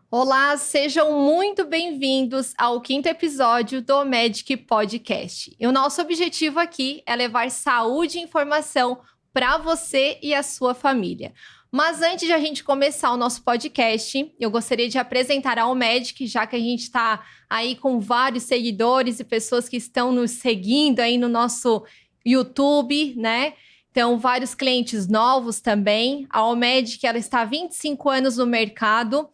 Olá, sejam muito bem-vindos ao 5º episódio do Medic Podcast. E o nosso objetivo aqui é levar saúde e informação para você e a sua família. Mas antes de a gente começar o nosso podcast, eu gostaria de apresentar a Omedic, já que a gente está aí com vários seguidores e pessoas que estão nos seguindo aí no nosso YouTube, né? Então, vários clientes novos também. A Omedic, ela está há 25 anos no mercado.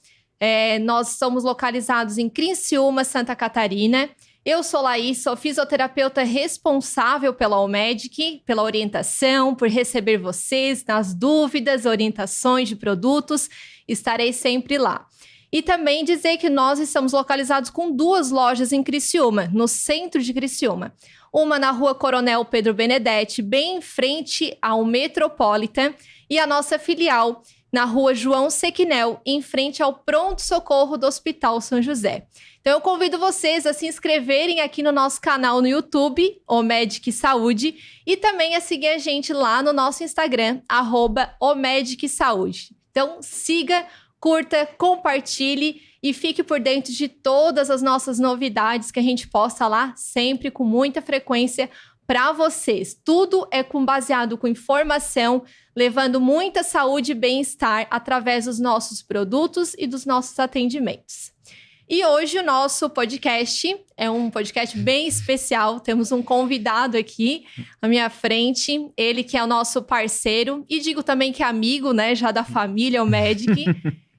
Nós somos localizados em Criciúma, Santa Catarina. Eu sou Laís, sou fisioterapeuta responsável pela Omedic, pela orientação, por receber vocês nas dúvidas, orientações de produtos. Estarei sempre lá. E também dizer que nós estamos localizados com 2 lojas em Criciúma, no centro de Criciúma. Uma na rua Coronel Pedro Benedetti, bem em frente ao Metropolitan, e a nossa filial na rua João Sequinel, em frente ao pronto-socorro do Hospital São José. Então, eu convido vocês a se inscreverem aqui no nosso canal no YouTube, Omedic Saúde, e também a seguir a gente lá no nosso Instagram, @OmedicSaúde. Então, siga, curta, compartilhe e fique por dentro de todas as nossas novidades que a gente posta lá, sempre com muita frequência, para vocês. Tudo é baseado com informação, levando muita saúde e bem-estar através dos nossos produtos e dos nossos atendimentos. E hoje o nosso podcast é um podcast bem especial. Temos um convidado aqui à minha frente, ele que é o nosso parceiro e digo também que é amigo, né, já da família Omedic.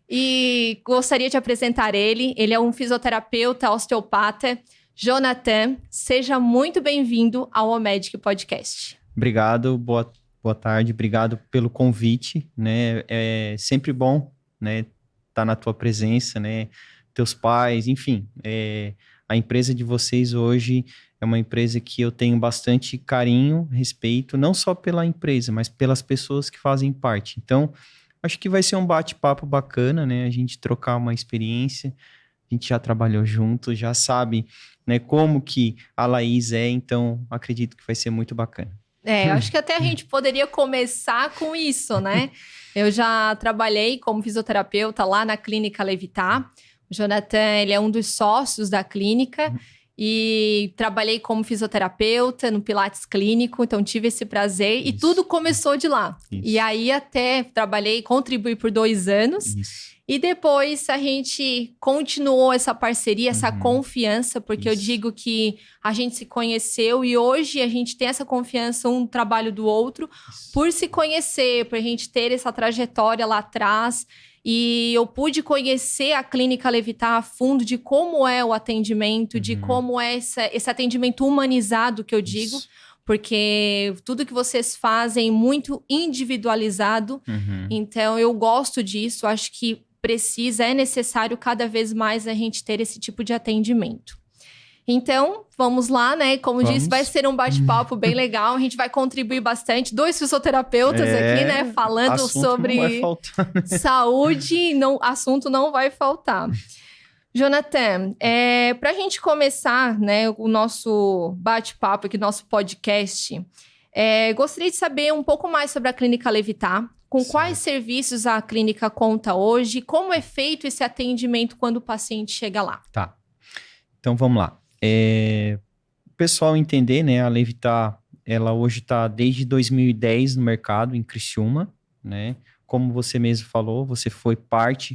E gostaria de apresentar ele. Ele é um fisioterapeuta, osteopata. Jonathan, seja muito bem-vindo ao Omedic Podcast. Obrigado, boa tarde, obrigado pelo convite, né? É sempre bom, né, estar na tua presença, né? Teus pais, enfim, a empresa de vocês hoje é uma empresa que eu tenho bastante carinho, respeito, não só pela empresa, mas pelas pessoas que fazem parte. Então, acho que vai ser um bate-papo bacana, né? A gente trocar uma experiência. A gente já trabalhou junto, já sabe, né, como que a Laís é, então acredito que vai ser muito bacana. Eu acho que até a gente poderia começar com isso, né? Eu já trabalhei como fisioterapeuta lá na Clínica Levitar. O Jonathan, ele é um dos sócios da clínica e trabalhei como fisioterapeuta no Pilates Clínico, então tive esse prazer. Isso. E tudo começou de lá. Isso. E aí até contribuí por 2 anos. Isso. E depois a gente continuou essa parceria, essa confiança, porque eu digo que a gente se conheceu e hoje a gente tem essa confiança um trabalho do outro por se conhecer, por a gente ter essa trajetória lá atrás. E eu pude conhecer a Clínica Levitar a fundo de como é o atendimento, de como é esse atendimento humanizado que eu digo. Isso. Porque tudo que vocês fazem é muito individualizado. Então, eu gosto disso. Acho que é necessário cada vez mais a gente ter esse tipo de atendimento. Então, vamos lá, né? Como disse, vai ser um bate-papo bem legal. A gente vai contribuir bastante. 2 fisioterapeutas aqui, né? Falando sobre saúde. Assunto não vai faltar. Jonathan, para a gente começar, né, o nosso bate-papo aqui, nosso podcast, gostaria de saber um pouco mais sobre a Clínica Levitar. Com quais serviços a clínica conta hoje? Como é feito esse atendimento quando o paciente chega lá? Tá. Então, vamos lá. O pessoal entender, né? A Levitar, ela hoje está desde 2010 no mercado, em Criciúma, né? Como você mesmo falou, você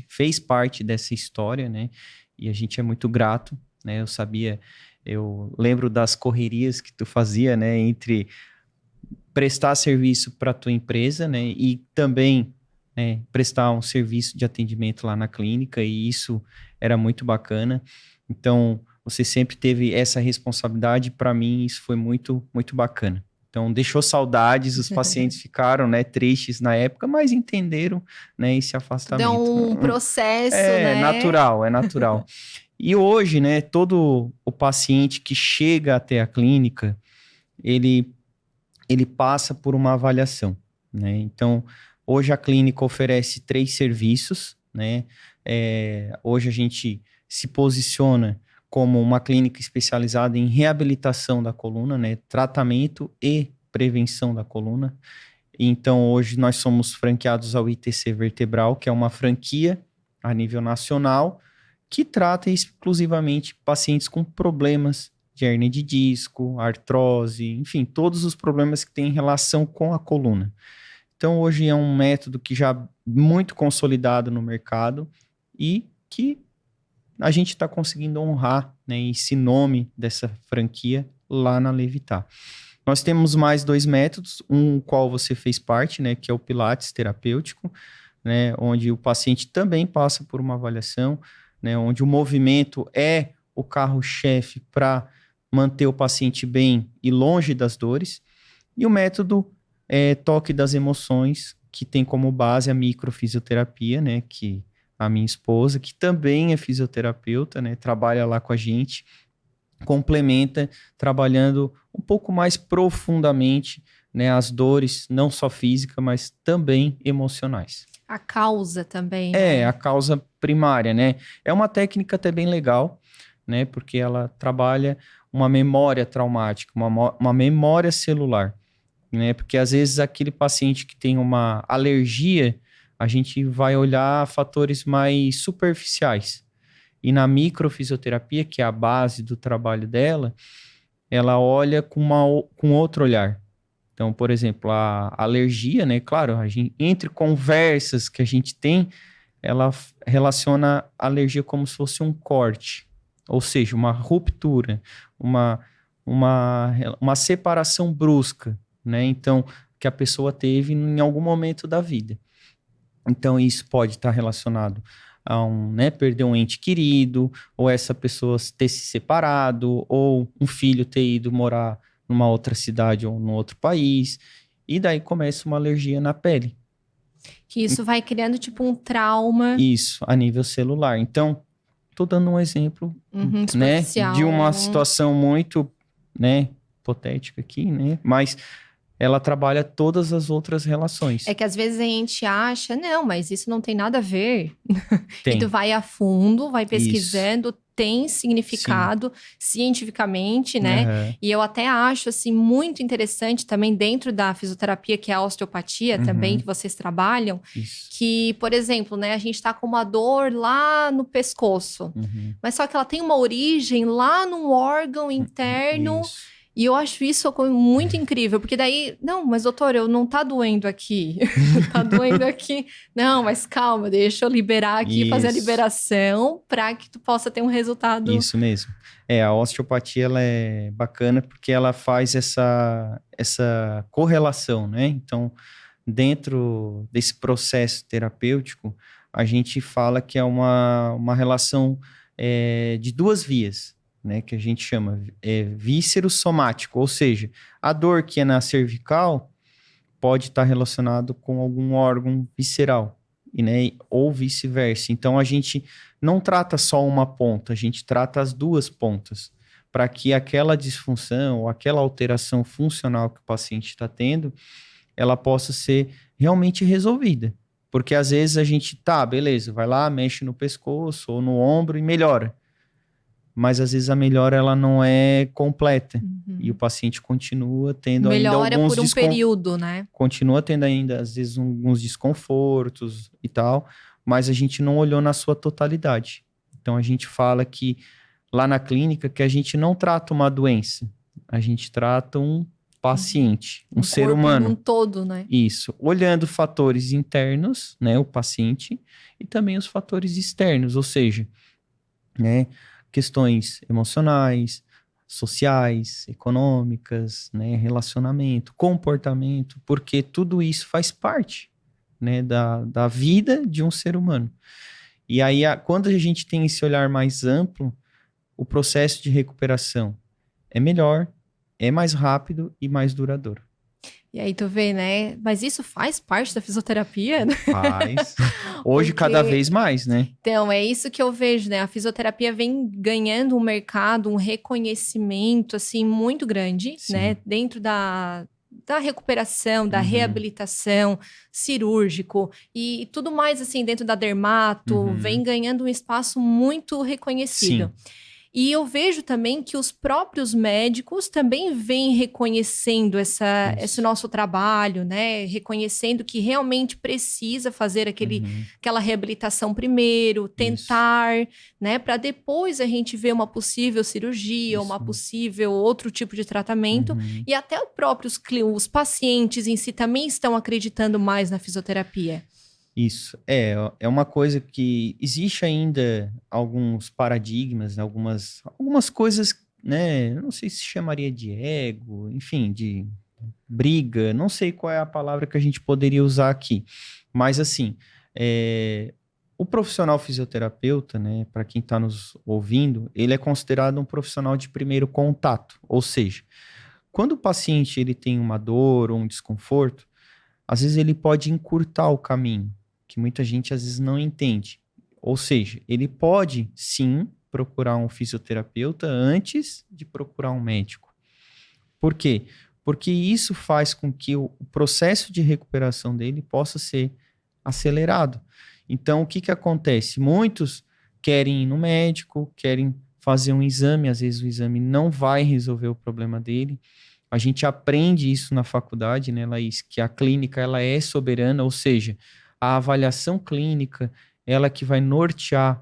fez parte dessa história, né? E a gente é muito grato, né? Eu lembro das correrias que tu fazia, né? Entre prestar serviço para a tua empresa, né, e também, né, prestar um serviço de atendimento lá na clínica, e isso era muito bacana. Então, você sempre teve essa responsabilidade, para mim isso foi muito, muito bacana. Então, deixou saudades, os pacientes ficaram, né, tristes na época, mas entenderam, né, esse afastamento. Deu um processo, né? É natural. E hoje, né, todo o paciente que chega até a clínica, ele passa por uma avaliação, né? Então, hoje a clínica oferece 3 serviços, né? Hoje a gente se posiciona como uma clínica especializada em reabilitação da coluna, né? Tratamento e prevenção da coluna. Então, hoje nós somos franqueados ao ITC Vertebral, que é uma franquia a nível nacional, que trata exclusivamente pacientes com problemas de hérnia de disco, artrose, enfim, todos os problemas que têm relação com a coluna. Então, hoje é um método que já muito consolidado no mercado e que a gente está conseguindo honrar, né, esse nome dessa franquia lá na Levitar. Nós temos mais 2 métodos, um qual você fez parte, né, que é o Pilates terapêutico, né, onde o paciente também passa por uma avaliação, né, onde o movimento é o carro-chefe para manter o paciente bem e longe das dores, e o método toque das emoções, que tem como base a microfisioterapia, né, que a minha esposa, que também é fisioterapeuta, né, trabalha lá com a gente, complementa, trabalhando um pouco mais profundamente, né, as dores, não só físicas, mas também emocionais. A causa também, né? A causa primária, né? É uma técnica até bem legal, né, porque ela trabalha uma memória traumática, uma memória celular, né, porque às vezes aquele paciente que tem uma alergia, a gente vai olhar fatores mais superficiais. E na microfisioterapia, que é a base do trabalho dela, ela olha com outro olhar. Então, por exemplo, a alergia, né? Claro, entre conversas que a gente tem, ela relaciona a alergia como se fosse um corte. Ou seja, uma ruptura, uma separação brusca, né? Então, que a pessoa teve em algum momento da vida. Então, isso pode estar relacionado a perder um ente querido, ou essa pessoa ter se separado, ou um filho ter ido morar numa outra cidade ou num outro país, e daí começa uma alergia na pele. Que isso vai criando tipo um trauma. Isso, a nível celular. Então, estou dando um exemplo, né, de uma situação muito, né, hipotética aqui, né, mas ela trabalha todas as outras relações. É que às vezes a gente acha, não, mas isso não tem nada a ver. Tem. E tu vai a fundo, vai pesquisando, isso. Tem significado cientificamente, né? Uhum. E eu até acho, assim, muito interessante também dentro da fisioterapia, que é a osteopatia também, que vocês trabalham, que, por exemplo, né, a gente tá com uma dor lá no pescoço, mas só que ela tem uma origem lá num órgão interno. E eu acho isso muito incrível, porque daí, não, mas doutor, eu não tá doendo aqui, tá doendo aqui. Não, mas calma, deixa eu liberar aqui, fazer a liberação para que tu possa ter um resultado. Isso mesmo. A osteopatia, ela é bacana porque ela faz essa correlação, né? Então, dentro desse processo terapêutico, a gente fala que é uma relação de 2 vias, né, que a gente chama víscero-somático, ou seja, a dor que é na cervical pode estar relacionado com algum órgão visceral, né, ou vice-versa. Então, a gente não trata só uma ponta, a gente trata as 2 pontas, para que aquela disfunção ou aquela alteração funcional que o paciente está tendo, ela possa ser realmente resolvida. Porque às vezes a gente, beleza, vai lá, mexe no pescoço ou no ombro e melhora. Mas às vezes a melhora ela não é completa e o paciente continua tendo ainda alguns... Melhora por um período, né? Continua tendo ainda, às vezes, alguns desconfortos e tal, mas a gente não olhou na sua totalidade. Então, a gente fala que, lá na clínica, que a gente não trata uma doença, a gente trata um paciente, um ser humano. Um todo, né? Isso. Olhando fatores internos, né, o paciente, e também os fatores externos, ou seja, né, questões emocionais, sociais, econômicas, né, relacionamento, comportamento, porque tudo isso faz parte, né, da vida de um ser humano. E aí, quando a gente tem esse olhar mais amplo, o processo de recuperação é melhor, é mais rápido e mais duradouro. E aí tu vê, né? Mas isso faz parte da fisioterapia, né? Faz. Hoje, cada vez mais, né? Então, é isso que eu vejo, né? A fisioterapia vem ganhando um mercado, um reconhecimento, assim, muito grande, né? Dentro da recuperação, da reabilitação, cirúrgico e tudo mais, assim, dentro da dermato, vem ganhando um espaço muito reconhecido. Sim. E eu vejo também que os próprios médicos também vêm reconhecendo esse nosso trabalho, né? Reconhecendo que realmente precisa fazer aquela reabilitação primeiro, tentar, né? Para depois a gente ver uma possível cirurgia, uma possível outro tipo de tratamento. E até os pacientes em si também estão acreditando mais na fisioterapia. Isso, é uma coisa que existe ainda alguns paradigmas, algumas coisas, né, não sei se chamaria de ego, enfim, de briga, não sei qual é a palavra que a gente poderia usar aqui, mas assim, o profissional fisioterapeuta, né, para quem está nos ouvindo, ele é considerado um profissional de primeiro contato, ou seja, quando o paciente ele tem uma dor ou um desconforto, às vezes ele pode encurtar o caminho, que muita gente às vezes não entende. Ou seja, ele pode sim procurar um fisioterapeuta antes de procurar um médico. Por quê? Porque isso faz com que o processo de recuperação dele possa ser acelerado. Então, o que acontece? Muitos querem ir no médico, querem fazer um exame, às vezes o exame não vai resolver o problema dele. A gente aprende isso na faculdade, né, Laís, que a clínica ela é soberana, ou seja, a avaliação clínica, ela que vai nortear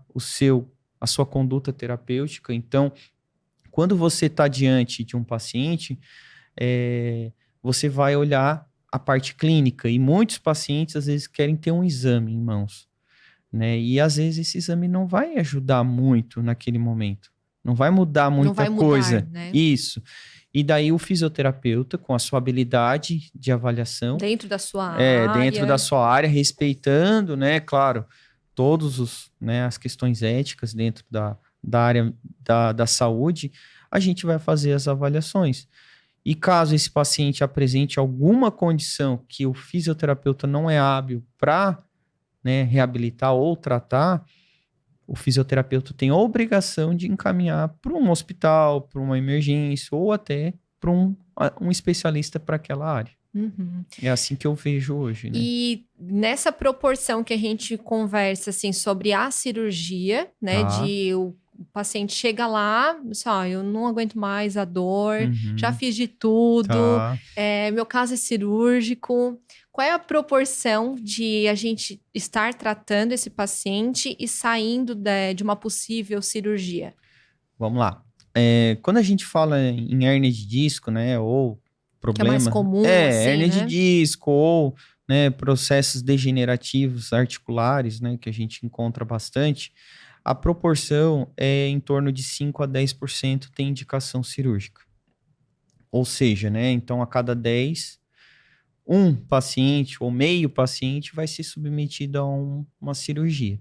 a sua conduta terapêutica. Então, quando você está diante de um paciente, você vai olhar a parte clínica, e muitos pacientes, às vezes, querem ter um exame em mãos, né? E, às vezes, esse exame não vai ajudar muito naquele momento. Não vai mudar muita coisa. Né? Isso. E daí o fisioterapeuta, com a sua habilidade de avaliação... Dentro da sua área. Dentro da sua área, respeitando, né, claro, todas as questões éticas dentro da área da saúde, a gente vai fazer as avaliações. E caso esse paciente apresente alguma condição que o fisioterapeuta não é hábil para, né, reabilitar ou tratar, o fisioterapeuta tem a obrigação de encaminhar para um hospital, para uma emergência ou até para um especialista para aquela área. É assim que eu vejo hoje, né? E nessa proporção que a gente conversa, assim, sobre a cirurgia, né? O paciente chega lá, assim, eu não aguento mais a dor, já fiz de tudo, meu caso é cirúrgico. Qual é a proporção de a gente estar tratando esse paciente e saindo de uma possível cirurgia? Vamos lá. Quando a gente fala em hernia de disco, né, ou problema... Que é mais comum, assim, hernia de né? disco ou, né, processos degenerativos articulares, né, que a gente encontra bastante, a proporção é em torno de 5 a 10% tem indicação cirúrgica. Ou seja, né, então a cada 10, um paciente ou meio paciente vai ser submetido a uma cirurgia.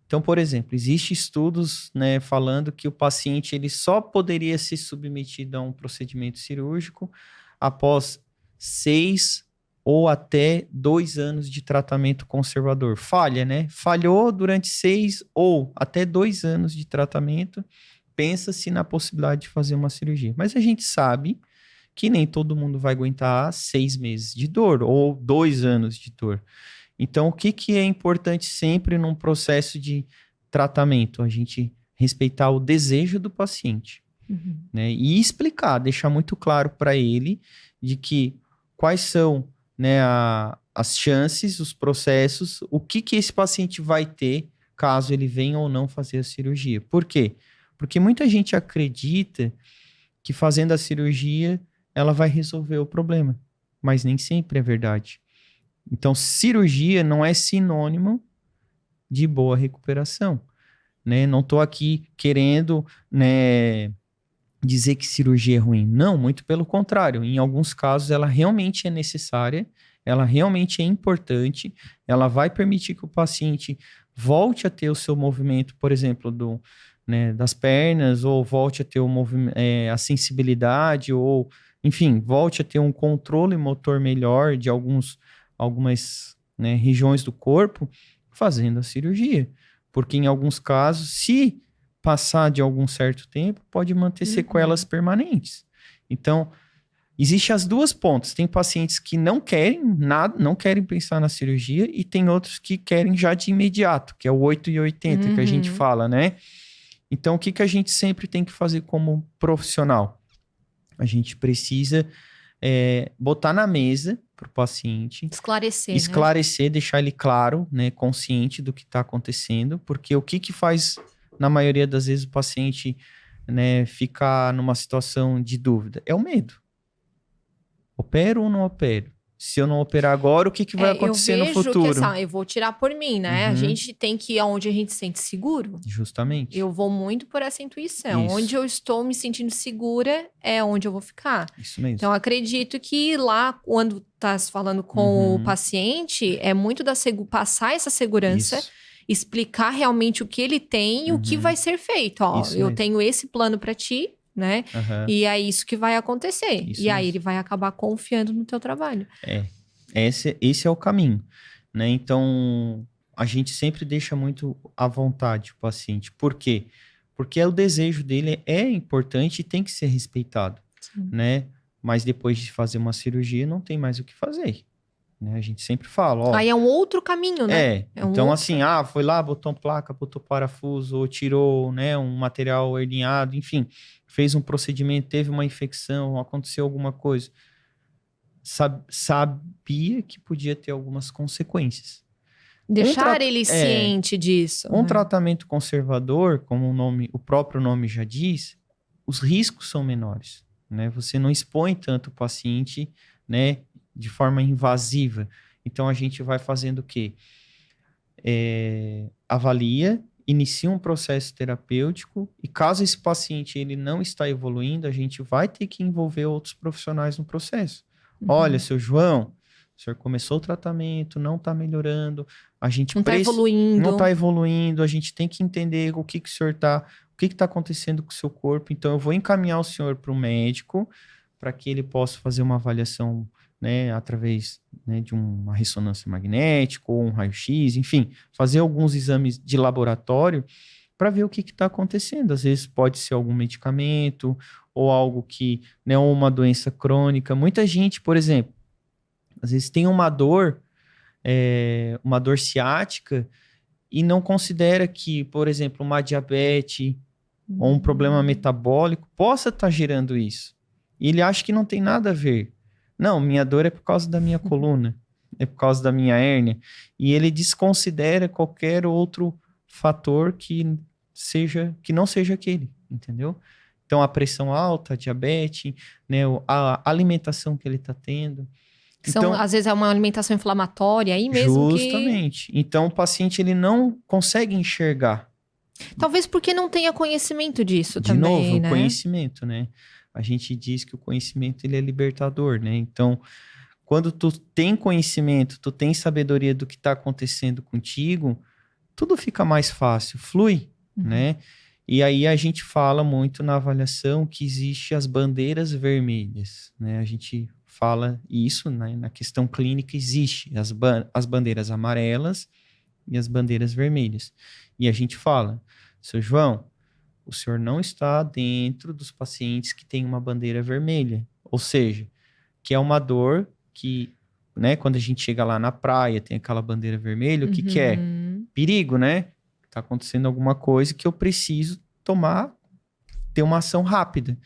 Então, por exemplo, existem estudos, né, falando que o paciente ele só poderia ser submetido a um procedimento cirúrgico após 6 ou até 2 anos de tratamento conservador. Falha, né? Falhou durante 6 ou até 2 anos de tratamento, pensa-se na possibilidade de fazer uma cirurgia. Mas a gente sabe que nem todo mundo vai aguentar 6 meses de dor ou 2 anos de dor. Então, o que é importante sempre num processo de tratamento? A gente respeitar o desejo do paciente, né? E explicar, deixar muito claro para ele de que quais são, né, as chances, os processos, o que esse paciente vai ter caso ele venha ou não fazer a cirurgia. Por quê? Porque muita gente acredita que fazendo a cirurgia ela vai resolver o problema, mas nem sempre é verdade. Então, cirurgia não é sinônimo de boa recuperação, né? Não estou aqui querendo, né, dizer que cirurgia é ruim. Não, muito pelo contrário. Em alguns casos, ela realmente é necessária, ela realmente é importante, ela vai permitir que o paciente volte a ter o seu movimento, por exemplo, das pernas, ou volte a ter a sensibilidade, ou, enfim, volte a ter um controle motor melhor de algumas, né, regiões do corpo, fazendo a cirurgia. Porque em alguns casos, se passar de algum certo tempo, pode manter sequelas permanentes. Então, existem as duas pontas. Tem pacientes que não querem nada, não querem pensar na cirurgia, e tem outros que querem já de imediato, que é o 8 e 80 que a gente fala, né? Então, o que que a gente sempre tem que fazer como profissional? A gente precisa botar na mesa para o paciente, Esclarecer, deixar ele claro, né, consciente do que está acontecendo, porque o que que faz, na maioria das vezes, o paciente, né, ficar numa situação de dúvida? É o medo. Opero ou não opero? Se eu não operar agora, o que que vai acontecer no futuro? Eu vejo que, eu vou tirar por mim, né? A gente tem que ir aonde a gente se sente seguro. Justamente. Eu vou muito por essa intuição. Isso. Onde eu estou me sentindo segura é onde eu vou ficar. Isso mesmo. Então, acredito que lá, quando tá falando com o paciente, é muito passar essa segurança, explicar realmente o que ele tem e o que vai ser feito. Ó, eu tenho esse plano para ti, né? E é isso que vai acontecer. Isso aí ele vai acabar confiando no teu trabalho. Esse é o caminho, né? Então, a gente sempre deixa muito à vontade o paciente. Por quê? Porque o desejo dele é importante e tem que ser respeitado, né? Mas depois de fazer uma cirurgia, não tem mais o que fazer. Né? A gente sempre fala, ó... Aí é um outro caminho, né? Então assim, foi lá, botou placa, botou parafuso, ou tirou, né, um material herniado, enfim, fez um procedimento, teve uma infecção, aconteceu alguma coisa. Sabia que podia ter algumas consequências. Deixar ele ciente disso. Um tratamento conservador, como o próprio nome já diz, os riscos são menores, né? Você não expõe tanto o paciente, né, de forma invasiva. Então, a gente vai fazendo o quê? Avalia, inicia um processo terapêutico e caso esse paciente ele não está evoluindo, a gente vai ter que envolver outros profissionais no processo. Olha, seu João, o senhor começou o tratamento, não está melhorando, a gente não está evoluindo, a gente tem que entender o que o senhor está, o que está acontecendo com o seu corpo, então eu vou encaminhar o senhor para o médico para que ele possa fazer uma avaliação, né, através, né, de uma ressonância magnética ou um raio-x, enfim, fazer alguns exames de laboratório para ver o que está acontecendo. Às vezes pode ser algum medicamento ou algo que, né, uma doença crônica. Muita gente, por exemplo, às vezes tem uma dor ciática e não considera que, por exemplo, uma diabetes ou um problema metabólico possa estar gerando isso. E ele acha que não tem nada a ver. Não, minha dor é por causa da minha coluna, é por causa da minha hérnia. E ele desconsidera qualquer outro fator que não seja aquele, entendeu? Então, a pressão alta, a diabetes, né, a alimentação que ele está tendo. Então, às vezes é uma alimentação inflamatória aí mesmo. Justamente. Então, o paciente ele não consegue enxergar. Talvez porque não tenha conhecimento disso também, De novo, né? Conhecimento, né? A gente diz que o conhecimento ele é libertador, né? Então, quando tu tem conhecimento, tu tem sabedoria do que está acontecendo contigo, tudo fica mais fácil, flui, né? E aí a gente fala muito na avaliação que existe as bandeiras vermelhas, né? A gente fala isso, né? Na questão clínica existe as bandeiras amarelas e as bandeiras vermelhas. E a gente fala, seu João, o senhor não está dentro dos pacientes que têm uma bandeira vermelha. Ou seja, que é uma dor que, né, quando a gente chega lá na praia, tem aquela bandeira vermelha, o que é? Perigo, né? Está acontecendo alguma coisa que eu preciso ter uma ação rápida.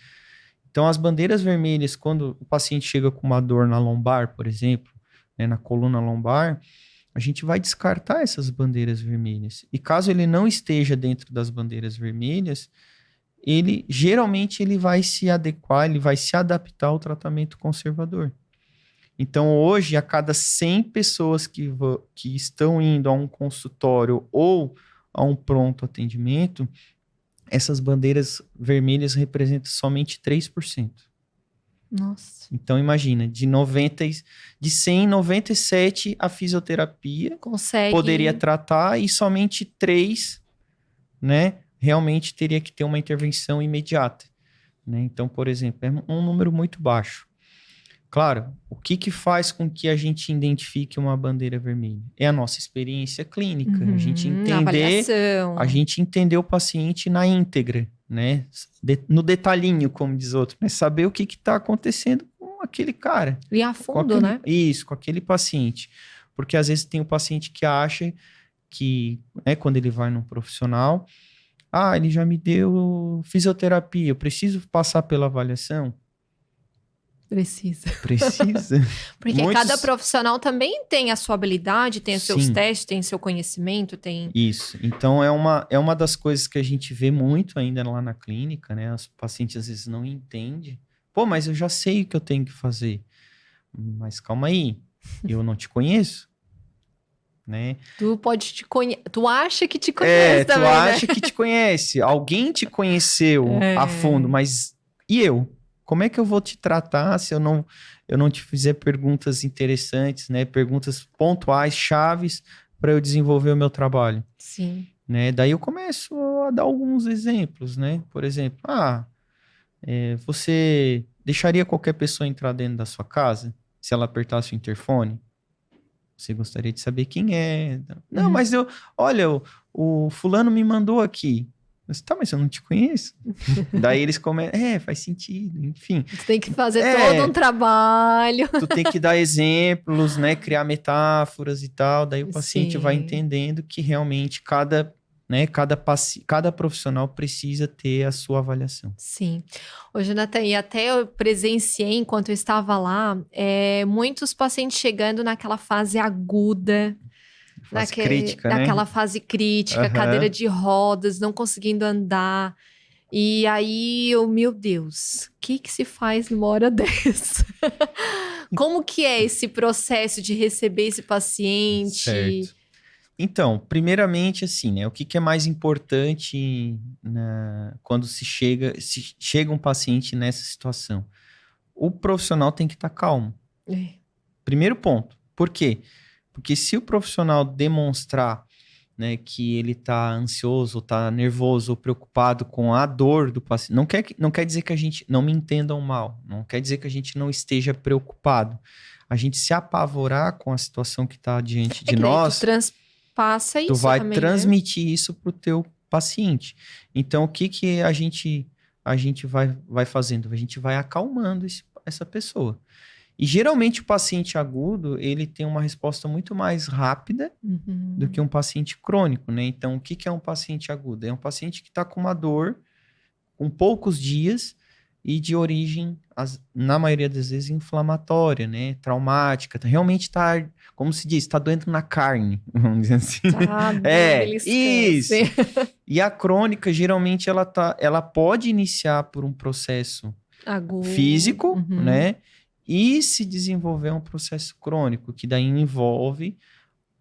Então, as bandeiras vermelhas, quando o paciente chega com uma dor na lombar, por exemplo, né, na coluna lombar, a gente vai descartar essas bandeiras vermelhas. E caso ele não esteja dentro das bandeiras vermelhas, geralmente ele vai se adequar, ele vai se adaptar ao tratamento conservador. Então, hoje, a cada 100 pessoas que estão indo a um consultório ou a um pronto atendimento, essas bandeiras vermelhas representam somente 3%. Nossa. Então, imagina, de 100, 97 a fisioterapia poderia tratar e somente 3, né, realmente teria que ter uma intervenção imediata. Né? Então, por exemplo, é um número muito baixo. Claro, o que faz com que a gente identifique uma bandeira vermelha? É a nossa experiência clínica, a gente entender o paciente na íntegra, né? No detalhinho, como diz outro, né? Saber o que está acontecendo com aquele cara. E a fundo, né? Isso, com aquele paciente. Porque às vezes tem o paciente que acha que, né, quando ele vai num profissional, Ah, ele já me deu fisioterapia, eu preciso passar pela avaliação? Precisa. Precisa. Porque cada profissional também tem a sua habilidade, tem os seus Sim. testes, tem seu conhecimento, tem... Isso. Então, é uma das coisas que a gente vê muito ainda lá na clínica, né? Os pacientes às vezes não entendem. Pô, mas eu já sei o que eu tenho que fazer. Mas calma aí, eu não te conheço, né? Tu acha que te conhece também, tu acha que te conhece. Alguém te conheceu a fundo, mas e eu? Como é que eu vou te tratar se eu não te fizer perguntas interessantes, né? Perguntas pontuais, chaves, para eu desenvolver o meu trabalho? Sim. Né? Daí eu começo a dar alguns exemplos, né? Por exemplo, você deixaria qualquer pessoa entrar dentro da sua casa se ela apertasse o interfone? Você gostaria de saber quem é? Não, mas olha, o fulano me mandou aqui. Mas eu não te conheço. Daí eles começam, faz sentido, enfim. Tu tem que fazer todo um trabalho. Tu tem que dar exemplos, né? Criar metáforas e tal. Daí o paciente vai entendendo que realmente cada profissional precisa ter a sua avaliação. Sim. Ô, Jonathan, e até eu presenciei, enquanto eu estava lá, muitos pacientes chegando naquela fase aguda, Crítica, né? naquela fase crítica, cadeira de rodas, não conseguindo andar. E aí, meu Deus, o que se faz numa hora dessa? Como que é esse processo de receber esse paciente? Certo. Então, primeiramente, assim, né? O que é mais importante quando se chega um paciente nessa situação? O profissional tem que estar calmo. Primeiro ponto. Por quê? Porque se o profissional demonstrar, né, que ele está ansioso, está nervoso ou preocupado com a dor do paciente, não quer dizer que a gente, não me entendam mal, não quer dizer que a gente não esteja preocupado. A gente se apavorar com a situação que está diante de nós, passa isso, tu vai também, transmitir isso para o teu paciente. Então, o que a gente vai fazendo? A gente vai acalmando essa pessoa. E geralmente o paciente agudo, ele tem uma resposta muito mais rápida do que um paciente crônico, né? Então, o que é um paciente agudo? É um paciente que está com uma dor com poucos dias e de origem, na maioria das vezes, inflamatória, né? Traumática. Realmente está, como se diz, está doendo na carne, vamos dizer assim. Isso! E a crônica, geralmente, ela pode iniciar por um processo agudo, físico, né? E se desenvolver um processo crônico, que daí envolve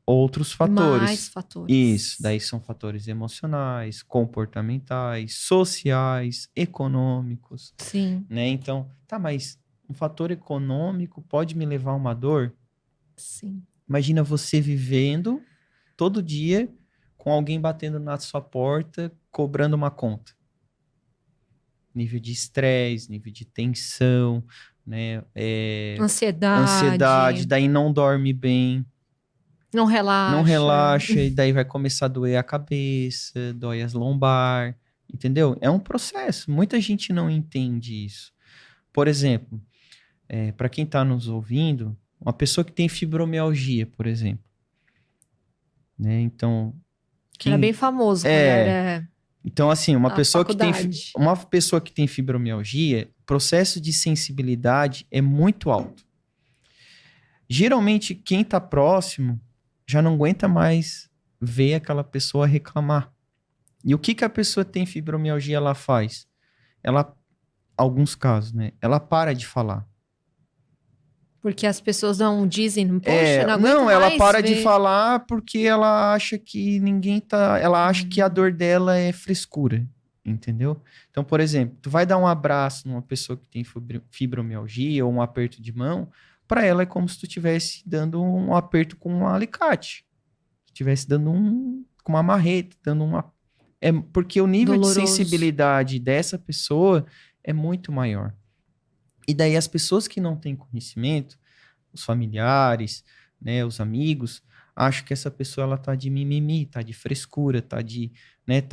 outros fatores. Mais fatores. Isso, daí são fatores emocionais, comportamentais, sociais, econômicos. Sim. Né? Então, mas um fator econômico pode me levar a uma dor? Sim. Imagina você vivendo todo dia com alguém batendo na sua porta, cobrando uma conta. Nível de estresse, nível de tensão, né? Ansiedade, daí não dorme bem. Não relaxa. E daí vai começar a doer a cabeça, dói as lombar, entendeu? É um processo, muita gente não entende isso. Por exemplo, para quem está nos ouvindo, uma pessoa que tem fibromialgia, por exemplo, né? Então, era bem famoso quando era... Então, assim, uma pessoa que tem fibromialgia, o processo de sensibilidade é muito alto. Geralmente, quem está próximo já não aguenta mais ver aquela pessoa reclamar. E o que a pessoa que tem fibromialgia ela faz? Alguns casos, né? Ela para de falar. Porque as pessoas não dizem, poxa, não aguento mais ela para de falar porque ela acha que ela acha que a dor dela é frescura, entendeu? Então, por exemplo, tu vai dar um abraço numa pessoa que tem fibromialgia ou um aperto de mão, para ela é como se tu estivesse dando um aperto com um alicate. Estivesse dando com uma marreta, porque o nível de sensibilidade dessa pessoa é muito maior. E daí as pessoas que não têm conhecimento, os familiares, né, os amigos, acham que essa pessoa ela tá de mimimi, tá de frescura, tá de, né,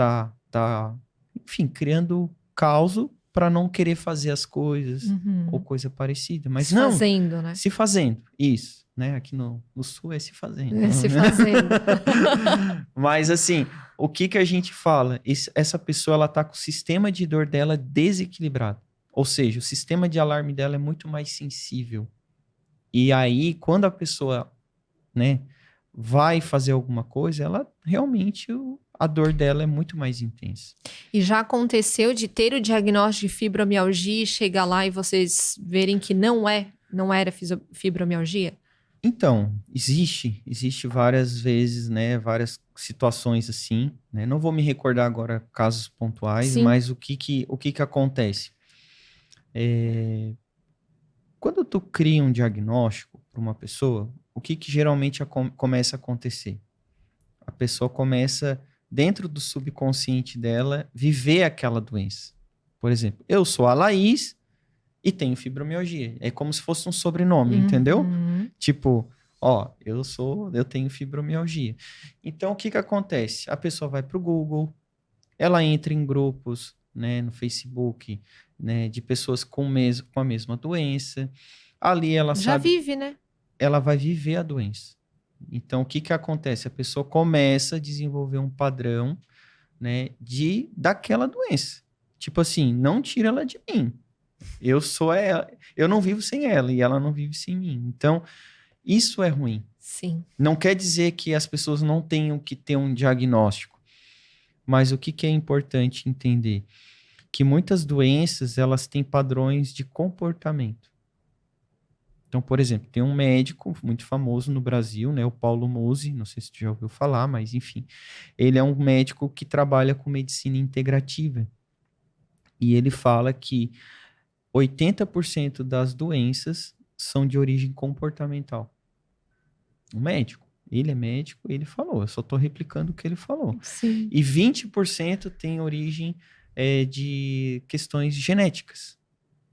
enfim, criando caos para não querer fazer as coisas ou coisa parecida. Mas não. Se fazendo, né? Se fazendo, isso, né? Aqui no sul é se fazendo. Se fazendo. Mas assim, o que que a gente fala? Essa pessoa, ela tá com o sistema de dor dela desequilibrado. Ou seja, o sistema de alarme dela é muito mais sensível. E aí, quando a pessoa, né, vai fazer alguma coisa, ela realmente, a dor dela é muito mais intensa. E já aconteceu de ter o diagnóstico de fibromialgia e chegar lá e vocês verem que não era fibromialgia? Então, existe várias vezes, né, várias situações assim, né? Não vou me recordar agora casos pontuais, Sim. mas o que que acontece? Quando tu cria um diagnóstico para uma pessoa, o que geralmente começa a acontecer? A pessoa começa, dentro do subconsciente dela, viver aquela doença. Por exemplo, eu sou a Laís e tenho fibromialgia. É como se fosse um sobrenome, entendeu? Tipo, ó, eu tenho fibromialgia. Então, o que que acontece? A pessoa vai pro Google, ela entra em grupos, né, no Facebook, né, de pessoas com a mesma doença. Ali ela Já sabe, vive, né? ela vai viver a doença. Então, o que que acontece? A pessoa começa a desenvolver um padrão, né, daquela doença. Tipo assim, não tira ela de mim. Eu sou ela, eu não vivo sem ela e ela não vive sem mim. Então, isso é ruim. Sim. Não quer dizer que as pessoas não tenham que ter um diagnóstico, mas o que que é importante entender? Que muitas doenças, elas têm padrões de comportamento. Então, por exemplo, tem um médico muito famoso no Brasil, né, o Paulo Musi, não sei se você já ouviu falar, mas enfim, ele é um médico que trabalha com medicina integrativa. E ele fala que 80% das doenças são de origem comportamental. O médico, ele é médico, ele falou, eu só estou replicando o que ele falou. Sim. E 20% tem origem de questões genéticas.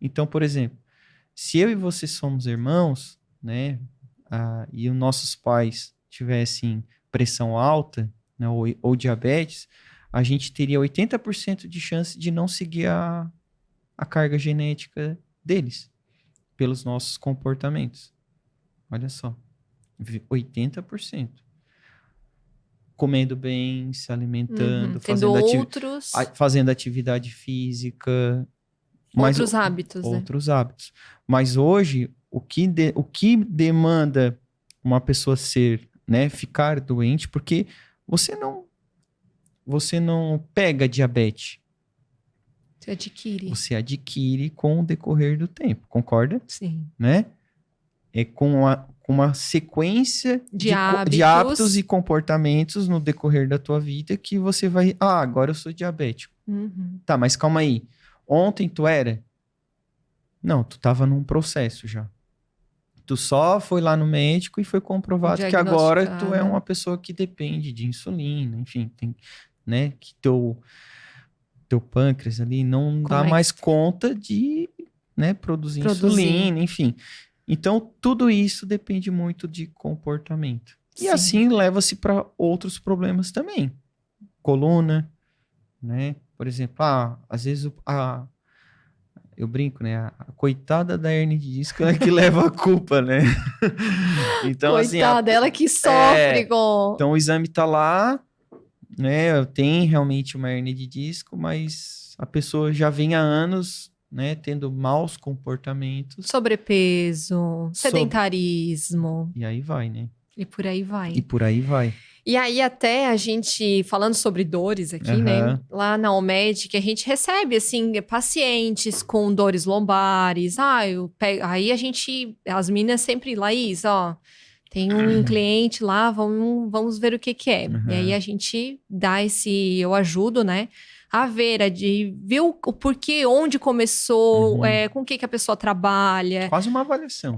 Então, por exemplo, se eu e você somos irmãos, né, e os nossos pais tivessem pressão alta, né, ou diabetes, a gente teria 80% de chance de não seguir a carga genética deles, pelos nossos comportamentos. Olha só, 80%. Comendo bem, se alimentando, Tendo fazendo atividade física. outros hábitos, né? Outros hábitos. Mas hoje, o que demanda uma pessoa ser, né, ficar doente, porque você não pega diabetes. Você adquire com o decorrer do tempo, concorda? Sim. Né? É com uma sequência de hábitos e comportamentos no decorrer da tua vida que você vai... Ah, agora eu sou diabético. Tá, mas calma aí. Ontem tu era? Não, tu tava num processo já. Tu só foi lá no médico e foi comprovado que agora tu é uma pessoa que depende de insulina, enfim, tem, né, que teu pâncreas ali não dá mais conta de, né, produzir insulina, enfim. Então, tudo isso depende muito de comportamento. E assim leva-se para outros problemas também. Coluna, né? Por exemplo, às vezes eu brinco, né? A coitada da hernia de disco é que leva a culpa, né? Então, coitada dela que sofre com... Então, o exame tá lá, né? Tem realmente uma hernia de disco, mas a pessoa já vem há anos, né, tendo maus comportamentos. Sobrepeso, sedentarismo. E aí vai, né? E por aí vai. E aí aí a gente, falando sobre dores aqui, né? Lá na Almed, que a gente recebe, assim, pacientes com dores lombares. Aí as meninas sempre, Laís, ó, tem um cliente lá, vamos ver o que é. E aí a gente dá eu ajudo, né? A ver, de ver o porquê, onde começou, com o que a pessoa trabalha. Quase uma avaliação.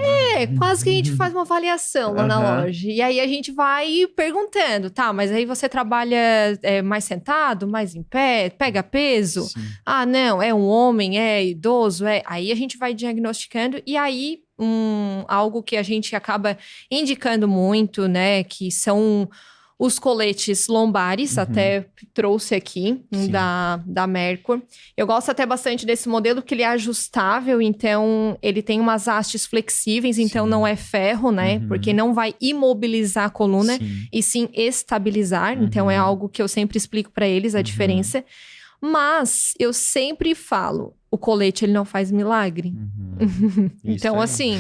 Quase que a gente faz uma avaliação lá na loja. E aí a gente vai perguntando, tá, mas aí você trabalha mais sentado, mais em pé, pega peso? Sim. Ah, não, é um homem, é idoso, Aí a gente vai diagnosticando e aí algo que a gente acaba indicando muito, né, que são Os coletes lombares, até trouxe aqui, da Mercur. Eu gosto até bastante desse modelo, que ele é ajustável, então ele tem umas hastes flexíveis, então não é ferro, né? Porque não vai imobilizar a coluna, e sim estabilizar. Então é algo que eu sempre explico para eles, a diferença. Mas eu sempre falo, o colete ele não faz milagre. Então assim,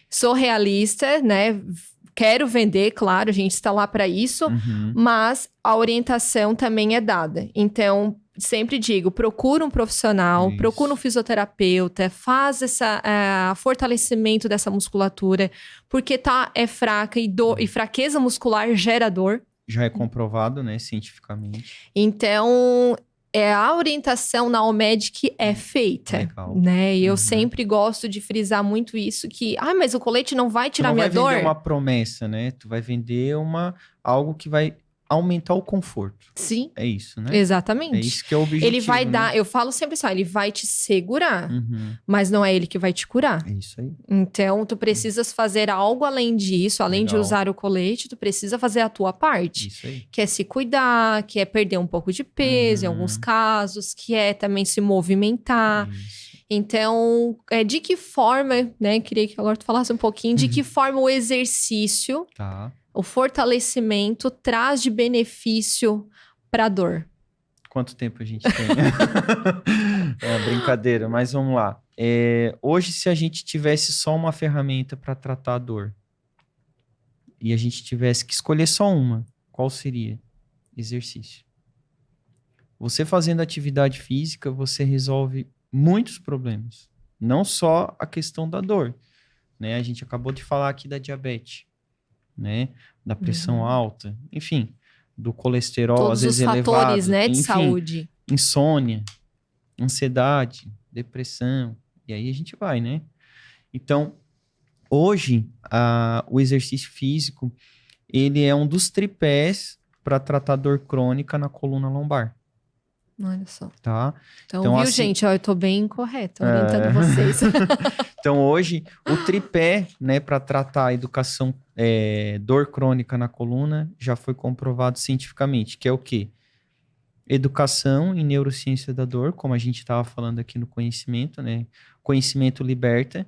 sou realista, né? Quero vender, claro, a gente está lá para isso, mas a orientação também é dada. Então, sempre digo, procura um profissional, procura um fisioterapeuta, faz fortalecimento dessa musculatura, porque é fraca e fraqueza muscular gera dor. Já é comprovado, né, cientificamente. Então, a orientação na OMED é feita, né? E eu sempre gosto de frisar muito isso, que, mas o colete não vai tirar minha dor. Tu não vai vender uma promessa, né? Tu vai vender algo que vai aumentar o conforto. Sim. É isso, né? Exatamente. É isso que é o objetivo, ele vai dar, né? eu falo sempre assim, ele vai te segurar, mas não é ele que vai te curar. É isso aí. Então, tu precisas fazer algo além disso, além de usar o colete, tu precisa fazer a tua parte. Isso aí. Que é se cuidar, que é perder um pouco de peso em alguns casos, que é também se movimentar. Então, de que forma, né? Queria que agora tu falasse um pouquinho, de que forma o exercício, o fortalecimento traz de benefício para dor. Quanto tempo a gente tem? Brincadeira, mas vamos lá. Hoje, se a gente tivesse só uma ferramenta para tratar a dor e a gente tivesse que escolher só uma, qual seria? Exercício. Você fazendo atividade física, você resolve muitos problemas. Não só a questão da dor, né? A gente acabou de falar aqui da diabetes, né? Da pressão alta, enfim, do colesterol, todos às vezes os elevado. fatores, né, de enfim, saúde. Insônia, ansiedade, depressão, e aí a gente vai, né? Então, hoje, o exercício físico, ele é um dos tripés para tratar dor crônica na coluna lombar. Olha só. Tá? Então viu, assim, gente? Eu tô bem correta orientando vocês. Então, hoje, o tripé, né, para tratar a dor crônica na coluna, já foi comprovado cientificamente, que é o quê? Educação em neurociência da dor, como a gente estava falando aqui no conhecimento, né? Conhecimento liberta,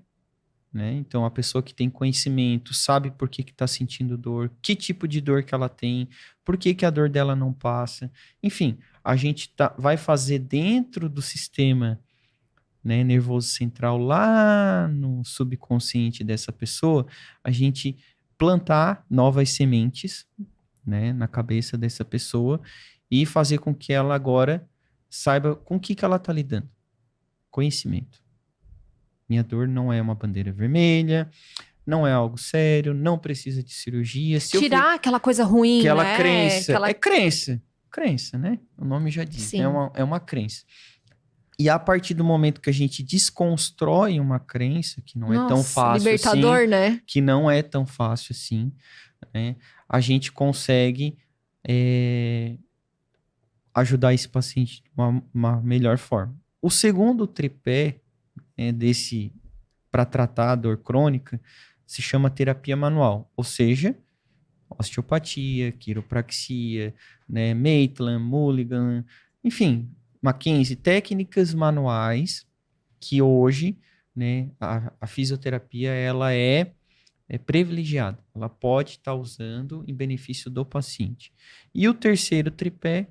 né? Então, a pessoa que tem conhecimento sabe por que está sentindo dor, que tipo de dor que ela tem, por que a dor dela não passa. Enfim, a gente vai fazer dentro do sistema, né, nervoso central, lá no subconsciente dessa pessoa, a gente plantar novas sementes, né, na cabeça dessa pessoa e fazer com que ela agora saiba com o que ela está lidando. Conhecimento. Minha dor não é uma bandeira vermelha, não é algo sério, não precisa de cirurgia. Tirar aquela coisa ruim, aquela né? crença. É crença. Crença, né? O nome já diz. É uma crença. E a partir do momento que a gente desconstrói uma crença, que não é tão fácil libertador, assim, né? Que não é tão fácil assim, né? A gente consegue ajudar esse paciente de uma melhor forma. O segundo tripé para tratar a dor crônica se chama terapia manual, ou seja, osteopatia, quiropraxia, né, Maitland, Mulligan, enfim, Mackenzie, técnicas manuais que hoje, né, a fisioterapia ela é privilegiada, ela pode estar usando em benefício do paciente. E o terceiro tripé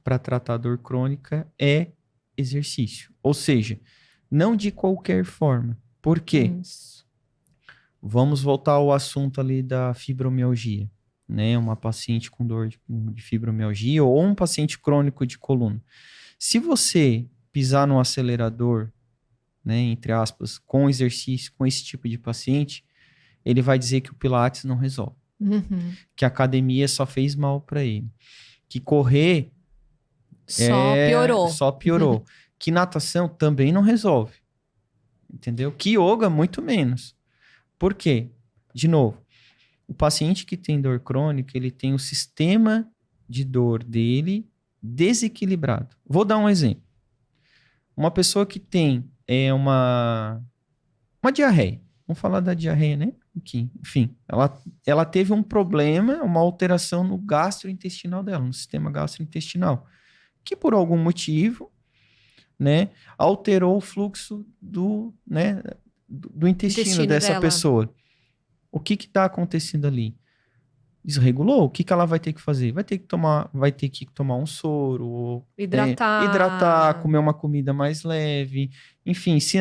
para tratar a dor crônica é exercício, ou seja, não de qualquer forma. Por quê? Isso. Vamos voltar ao assunto ali da fibromialgia, né? Uma paciente com dor de fibromialgia ou um paciente crônico de coluna. Se você pisar no acelerador, né, entre aspas, com exercício, com esse tipo de paciente, ele vai dizer que o Pilates não resolve. Que a academia só fez mal para ele. Que correr só piorou. Que natação também não resolve. Entendeu? Que yoga, muito menos. Por quê? De novo, o paciente que tem dor crônica, ele tem o sistema de dor dele desequilibrado. Vou dar um exemplo. Uma pessoa que tem uma diarreia, Vamos falar da diarreia, né? Aqui, enfim, ela teve um problema, uma alteração no gastrointestinal dela, no sistema gastrointestinal, que por algum motivo, né, alterou o fluxo né, do intestino dessa dela. pessoa. O que está acontecendo ali? Desregulou? O que ela vai ter que fazer? Vai ter que tomar um soro, hidratar, comer uma comida mais leve. Enfim, se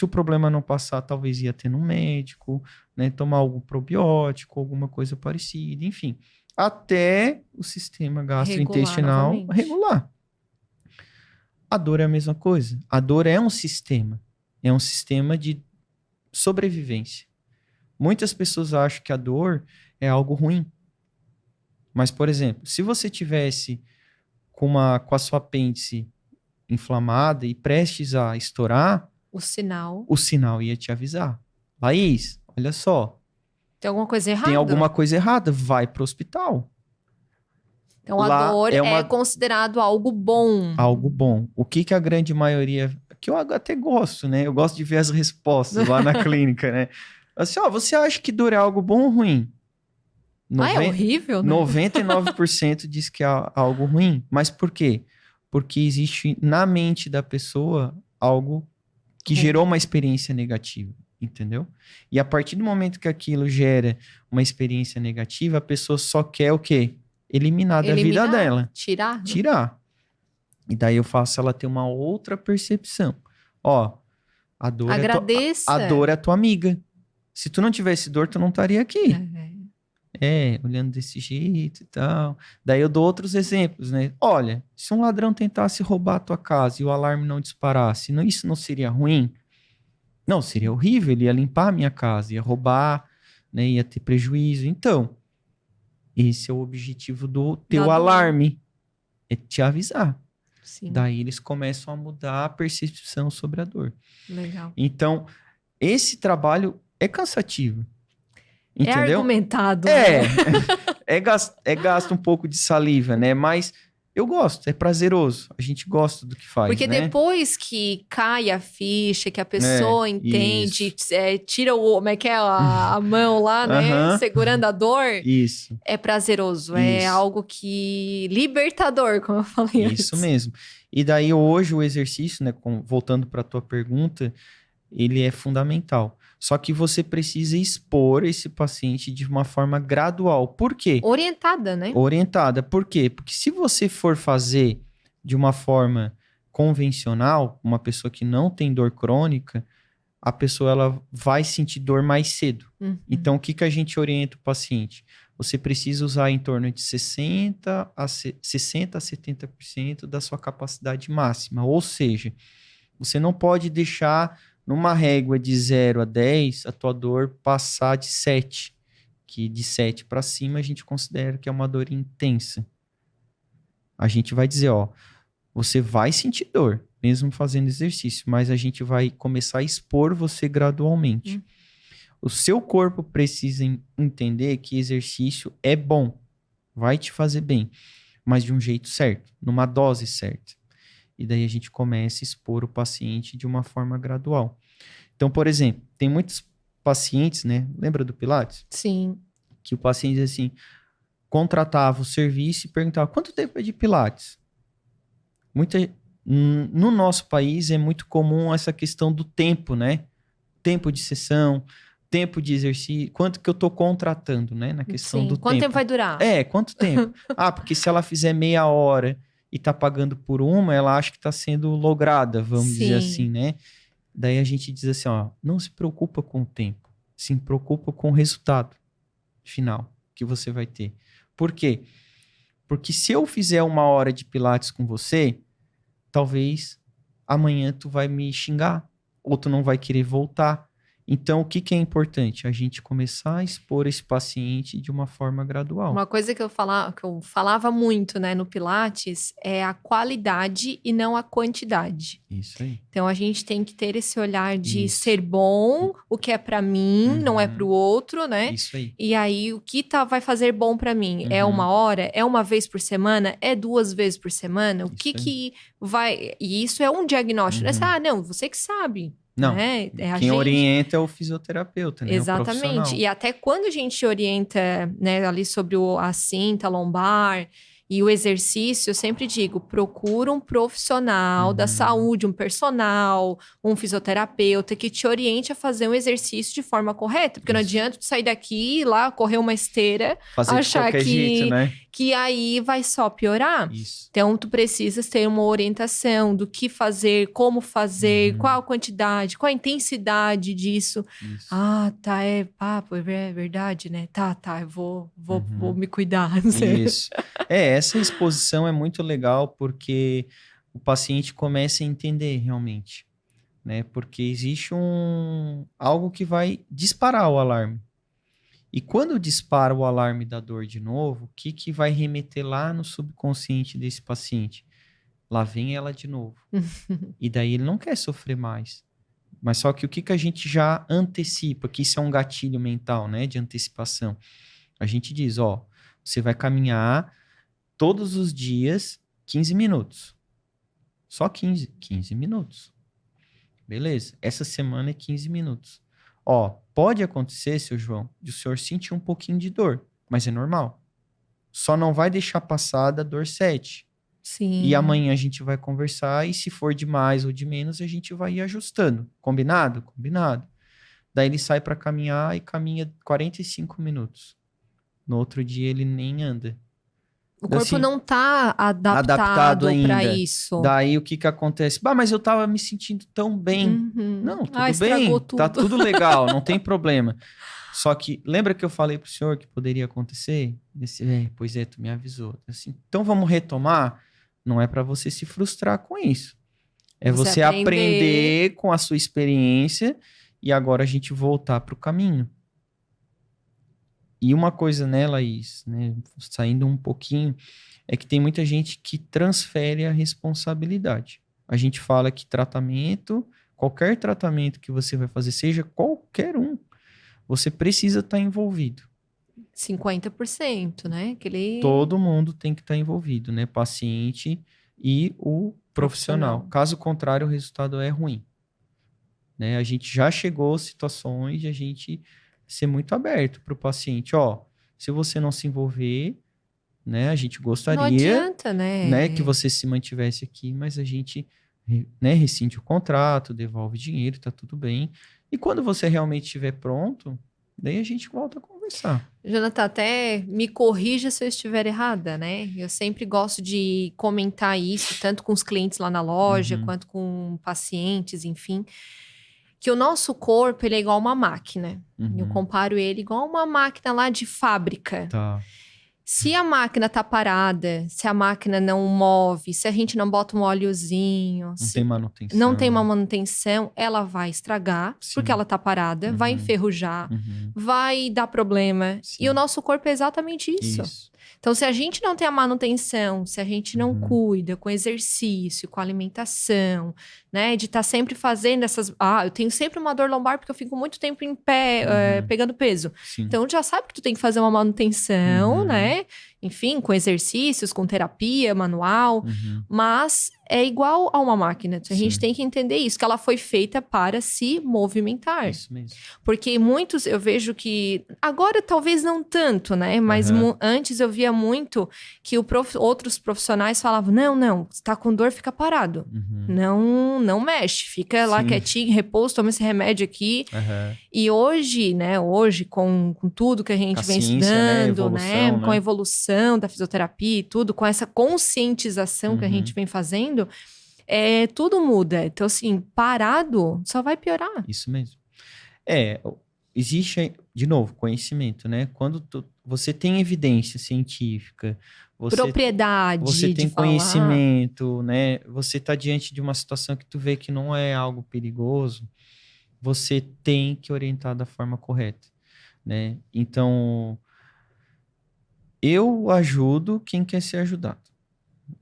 o problema não passar, talvez ia ter no médico, né? Tomar algum probiótico, alguma coisa parecida, enfim. Até o sistema gastrointestinal regular. A dor é a mesma coisa. A dor é um sistema de sobrevivência. Muitas pessoas acham que a dor é algo ruim. Mas, por exemplo, se você tivesse com a sua apêndice inflamada e prestes a estourar, o sinal ia te avisar. Laís, olha só. Tem alguma coisa errada? Tem alguma coisa errada, vai para o hospital. Então, a dor é considerado algo bom. Algo bom. O que a grande maioria... Que eu até gosto, né? Eu gosto de ver as respostas lá na clínica, né? Assim, você acha que dor é algo bom ou ruim? É horrível, né? 99% diz que é algo ruim. Mas por quê? Porque existe na mente da pessoa algo que gerou uma experiência negativa, entendeu? E a partir do momento que aquilo gera uma experiência negativa, a pessoa só quer o quê? Eliminar da vida dela. Tirar. E daí eu faço ela ter uma outra percepção. A dor Agradeça. A dor é a tua amiga. Se tu não tivesse dor, tu não estaria aqui. Olhando desse jeito e tal. Daí eu dou outros exemplos, né? Olha, se um ladrão tentasse roubar a tua casa e o alarme não disparasse, isso não seria ruim? Não, seria horrível. Ele ia limpar a minha casa, ia roubar, né? Ia ter prejuízo. Então, esse é o objetivo do teu alarme. É te avisar. Sim. Daí eles começam a mudar a percepção sobre a dor. Legal. Então, esse trabalho é cansativo. Entendeu? É argumentado. É gasto um pouco de saliva, né? Mas eu gosto, é prazeroso. A gente gosta do que faz, porque né? Depois que cai a ficha, que a pessoa entende, tira a mão lá, né? Segurando a dor. Isso. É prazeroso. É algo que... libertador, como eu falei antes. Isso mesmo. E daí hoje o exercício, né? Voltando para a tua pergunta, ele é fundamental. Só que você precisa expor esse paciente de uma forma gradual. Por quê? Orientada, né? Orientada. Por quê? Porque se você for fazer de uma forma convencional, uma pessoa que não tem dor crônica, a pessoa ela vai sentir dor mais cedo. Então, o que a gente orienta o paciente? Você precisa usar em torno de 60% a 70% da sua capacidade máxima. Ou seja, você não pode deixar... numa régua de 0 a 10, a tua dor passar de 7. Que de 7 para cima a gente considera que é uma dor intensa. A gente vai dizer, você vai sentir dor, mesmo fazendo exercício, mas a gente vai começar a expor você gradualmente. O seu corpo precisa entender que exercício é bom, vai te fazer bem, mas de um jeito certo, numa dose certa. E daí a gente começa a expor o paciente de uma forma gradual. Então, por exemplo, tem muitos pacientes, né? Lembra do Pilates? Sim. Que o paciente, assim, contratava o serviço e perguntava, quanto tempo é de Pilates? No nosso país é muito comum essa questão do tempo, né? Tempo de sessão, tempo de exercício, quanto que eu tô contratando, né? Na questão do tempo. Quanto tempo vai durar? Quanto tempo? Porque se ela fizer meia hora... e tá pagando por uma, ela acha que tá sendo lograda, vamos dizer assim, né? Daí a gente diz assim, não se preocupa com o tempo, se preocupa com o resultado final que você vai ter. Por quê? Porque se eu fizer 1 hora de Pilates com você, talvez amanhã tu vai me xingar, ou tu não vai querer voltar. Então, o que é importante? A gente começar a expor esse paciente de uma forma gradual. Uma coisa que eu falava muito, né, no Pilates é a qualidade e não a quantidade. Isso aí. Então, a gente tem que ter esse olhar de ser bom, o que é pra mim, não é pro outro, né? Isso aí. E aí, o que vai fazer bom pra mim? É 1 hora? É 1 vez por semana? É 2 vezes por semana? O que vai... E isso é um diagnóstico. Não é não, você que sabe. Não, né? É a quem gente. orienta é o fisioterapeuta, né? O Exatamente. profissional. E até quando a gente orienta, né, ali sobre a cinta lombar e o exercício, eu sempre digo, procura um profissional da saúde, um personal, um fisioterapeuta que te oriente a fazer um exercício de forma correta. Porque não Isso. adianta tu sair daqui, ir lá, correr uma esteira, Fazer de achar qualquer jeito, né? que aí vai só piorar. Isso. Então, tu precisas ter uma orientação do que fazer, como fazer, qual a quantidade, qual a intensidade disso. Isso. Ah, tá, é papo, é verdade, né? Tá, eu vou me cuidar. Isso. Essa exposição é muito legal porque o paciente começa a entender realmente, né? Porque existe algo que vai disparar o alarme. E quando dispara o alarme da dor de novo, o que vai remeter lá no subconsciente desse paciente? Lá vem ela de novo. E daí ele não quer sofrer mais. Mas só que o que a gente já antecipa, que isso é um gatilho mental, né, de antecipação. A gente diz, ó, você vai caminhar todos os dias 15 minutos. Só 15 minutos. Beleza. Essa semana é 15 minutos. Ó, pode acontecer, seu João, de o senhor sentir um pouquinho de dor, mas é normal. Só não vai deixar passar da dor 7. Sim. E amanhã a gente vai conversar e se for de mais ou de menos, a gente vai ir ajustando. Combinado? Combinado. Daí ele sai para caminhar e caminha 45 minutos. No outro dia ele nem anda. O corpo assim, não tá adaptado para isso. Daí o que acontece? Bah, mas eu tava me sentindo tão bem. Não, tudo bem, estragou tudo. tá tudo legal, não tem problema. Só que, lembra que eu falei pro senhor que poderia acontecer? Pois é, tu me avisou. Assim, então vamos retomar? Não é para você se frustrar com isso. É você aprender com a sua experiência e agora a gente voltar pro caminho. E uma coisa, né, Laís, né, saindo um pouquinho, é que tem muita gente que transfere a responsabilidade. A gente fala que tratamento, qualquer tratamento que você vai fazer, seja qualquer um, você precisa estar envolvido. 50%, né? Todo mundo tem que estar envolvido, né? Paciente e o profissional. Caso contrário, o resultado é ruim. Né? A gente já chegou a situações de a gente ser muito aberto para o paciente. Ó, se você não se envolver, né, a gente gostaria, não adianta, né? Que você se mantivesse aqui, mas a gente, né, rescinde o contrato, devolve dinheiro, tá tudo bem. E quando você realmente estiver pronto, daí a gente volta a conversar. Jonathan, até me corrija se eu estiver errada, né? Eu sempre gosto de comentar isso, tanto com os clientes lá na loja, quanto com pacientes, enfim, que o nosso corpo, ele é igual uma máquina. Eu comparo ele igual uma máquina lá de fábrica. Tá. Se a máquina tá parada, se a máquina não move, se a gente não bota um óleozinho, não tem uma manutenção, ela vai estragar, porque ela tá parada, vai enferrujar, vai dar problema. Sim. E o nosso corpo é exatamente isso. Então, se a gente não tem a manutenção, se a gente não cuida com exercício, com alimentação, né? De estar sempre fazendo essas... eu tenho sempre uma dor lombar porque eu fico muito tempo em pé, pegando peso. Sim. Então, já sabe que tu tem que fazer uma manutenção, né? Enfim, com exercícios, com terapia manual. Mas é igual a uma máquina. A gente tem que entender isso, que ela foi feita para se movimentar. Isso mesmo. Porque muitos, eu vejo que... Agora, talvez não tanto, né? Mas antes eu via muito que outros profissionais falavam, não, você tá com dor, fica parado. Não mexe, fica lá quietinho, repouso, toma esse remédio aqui. E hoje, né? Com tudo que a gente vem estudando, né? Com a evolução da fisioterapia e tudo, com essa conscientização que a gente vem fazendo, tudo muda. Então, assim, parado só vai piorar. Isso mesmo. Existe, de novo, conhecimento, né? Quando você tem evidência científica, propriedade, você tem de conhecimento, falar. Né? Você está diante de uma situação que tu vê que não é algo perigoso, você tem que orientar da forma correta, né? Então, eu ajudo quem quer ser ajudado.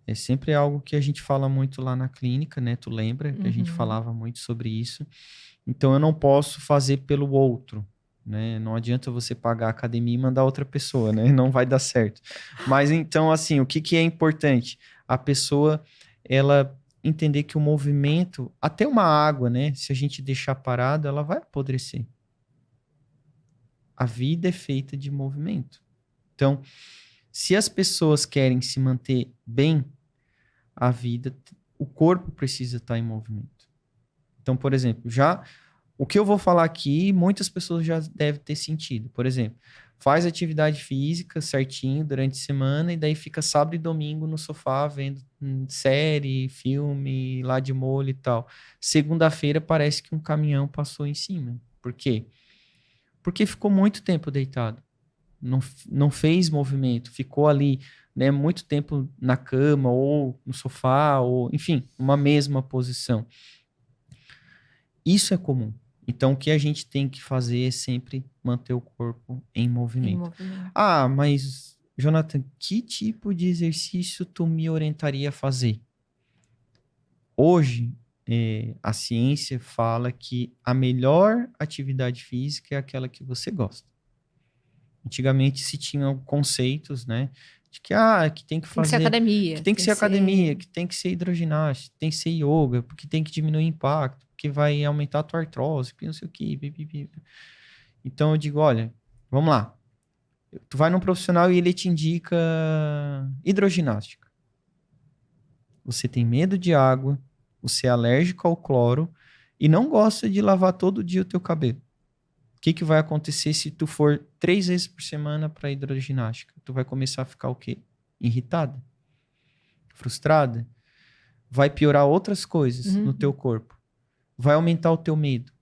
É sempre algo que a gente fala muito lá na clínica, né? Tu lembra que a gente falava muito sobre isso. Então, eu não posso fazer pelo outro, né? Não adianta você pagar a academia e mandar outra pessoa, né? Não vai dar certo. Mas, então, assim, o que é importante? A pessoa, ela entender que o movimento, até uma água, né? Se a gente deixar parada, ela vai apodrecer. A vida é feita de movimento. Então, se as pessoas querem se manter bem, a vida, o corpo precisa estar em movimento. Então, por exemplo, o que eu vou falar aqui, muitas pessoas já devem ter sentido. Por exemplo, faz atividade física certinho durante a semana e daí fica sábado e domingo no sofá vendo série, filme, lá de molho e tal. Segunda-feira parece que um caminhão passou em cima. Por quê? Porque ficou muito tempo deitado. Não fez movimento, ficou ali, né, muito tempo na cama ou no sofá, ou enfim, uma mesma posição. Isso é comum. Então, o que a gente tem que fazer é sempre manter o corpo em movimento. Ah, mas, Jonathan, que tipo de exercício tu me orientaria a fazer? Hoje, a ciência fala que a melhor atividade física é aquela que você gosta. Antigamente se tinham conceitos, né? De que tem que fazer... Tem que ser academia. Que tem que ser academia, que tem que ser hidroginástica, tem que ser yoga, porque tem que diminuir o impacto, porque vai aumentar a tua artrose, não sei o quê. Então eu digo, olha, vamos lá. Tu vai num profissional e ele te indica hidroginástica. Você tem medo de água, você é alérgico ao cloro e não gosta de lavar todo dia o teu cabelo. O que vai acontecer se tu for 3 vezes por semana para hidroginástica? Tu vai começar a ficar o quê? Irritada? Frustrada? Vai piorar outras coisas no teu corpo. Vai aumentar o teu medo.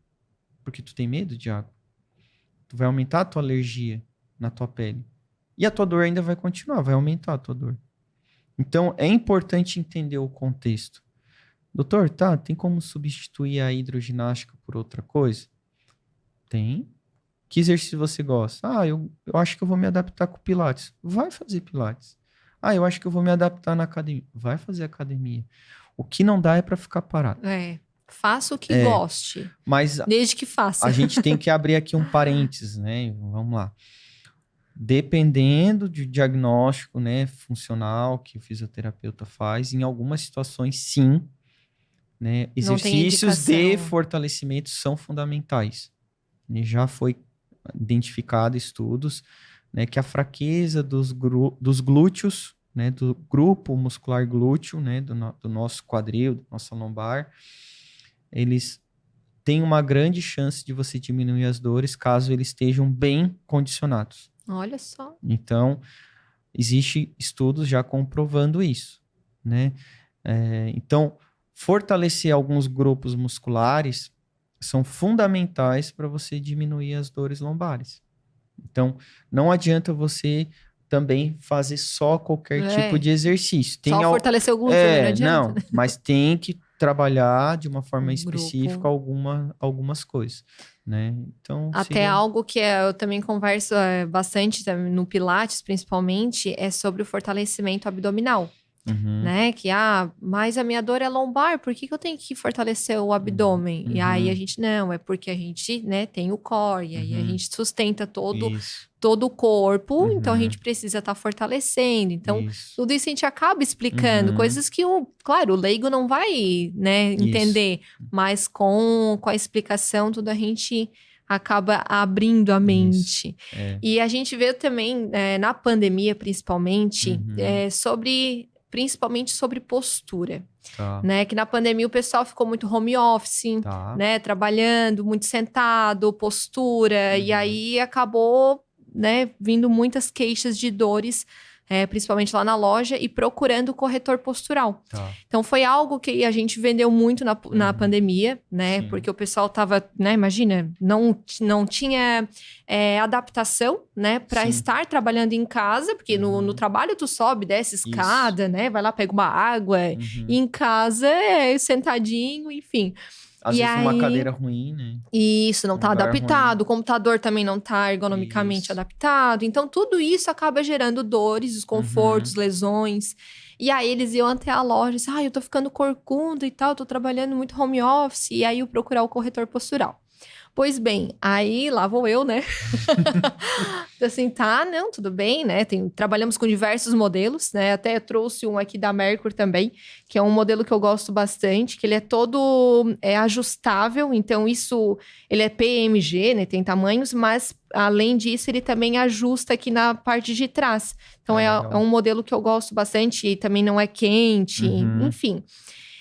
Porque tu tem medo de água. Tu vai aumentar a tua alergia na tua pele. E a tua dor ainda vai continuar, vai aumentar a tua dor. Então, é importante entender o contexto. Doutor, tem como substituir a hidroginástica por outra coisa? Tem. Que exercício você gosta? Eu acho que eu vou me adaptar com Pilates. Vai fazer Pilates. Eu acho que eu vou me adaptar na academia. Vai fazer academia. O que não dá é para ficar parado. Faça o que goste. Mas desde que faça. A gente tem que abrir aqui um parênteses, né? Vamos lá. Dependendo do diagnóstico, né, funcional que o fisioterapeuta faz, em algumas situações, sim, né, exercícios de fortalecimento são fundamentais. E já foi identificado estudos, né, que a fraqueza dos glúteos, né, do grupo muscular glúteo, né, do nosso quadril, da nossa lombar, eles têm uma grande chance de você diminuir as dores caso eles estejam bem condicionados. Olha só. Então, existe estudos já comprovando isso, né? Então, fortalecer alguns grupos musculares são fundamentais para você diminuir as dores lombares. Então, não adianta você também fazer só qualquer tipo de exercício. Só fortalecer o glúteo, não adianta. Não, mas tem que trabalhar de uma forma específica algumas coisas, né? Então, até algo que eu também converso bastante no Pilates, principalmente, é sobre o fortalecimento abdominal. Né? Que, mas a minha dor é lombar, por que eu tenho que fortalecer o abdômen? E aí a gente, não, é porque a gente, né, tem o core, e aí a gente sustenta todo o corpo, então a gente precisa estar fortalecendo. Então, tudo isso a gente acaba explicando, coisas que, claro, o leigo não vai, né, entender, mas com a explicação, tudo a gente acaba abrindo a mente. E a gente vê também, na pandemia, principalmente, principalmente sobre postura, né? Que na pandemia o pessoal ficou muito home office, né? Trabalhando, muito sentado, postura, e aí acabou, né? Vindo muitas queixas de dores, principalmente lá na loja, e procurando o corretor postural. Então, foi algo que a gente vendeu muito na pandemia, né? Sim. Porque o pessoal tava, né? Imagina, não tinha adaptação, né? Para estar trabalhando em casa, porque no trabalho tu sobe, desce escada, né? Vai lá, pega uma água, e em casa sentadinho, enfim. Às vezes uma cadeira ruim, né? Isso, não tá adaptado. O computador também não tá ergonomicamente adaptado. Então, tudo isso acaba gerando dores, desconfortos, lesões. E aí, eles iam até a loja e diziam, eu tô ficando corcunda e tal, tô trabalhando muito home office. E aí, eu procurar o corretor postural. Pois bem, aí lá vou eu, né? Assim, tá, não, tudo bem, né? Trabalhamos com diversos modelos, né? Até trouxe um aqui da Mercury também, que é um modelo que eu gosto bastante, que ele é todo ajustável, então ele é PMG, né? Tem tamanhos, mas além disso, ele também ajusta aqui na parte de trás. Então, é um modelo que eu gosto bastante e também não é quente, enfim.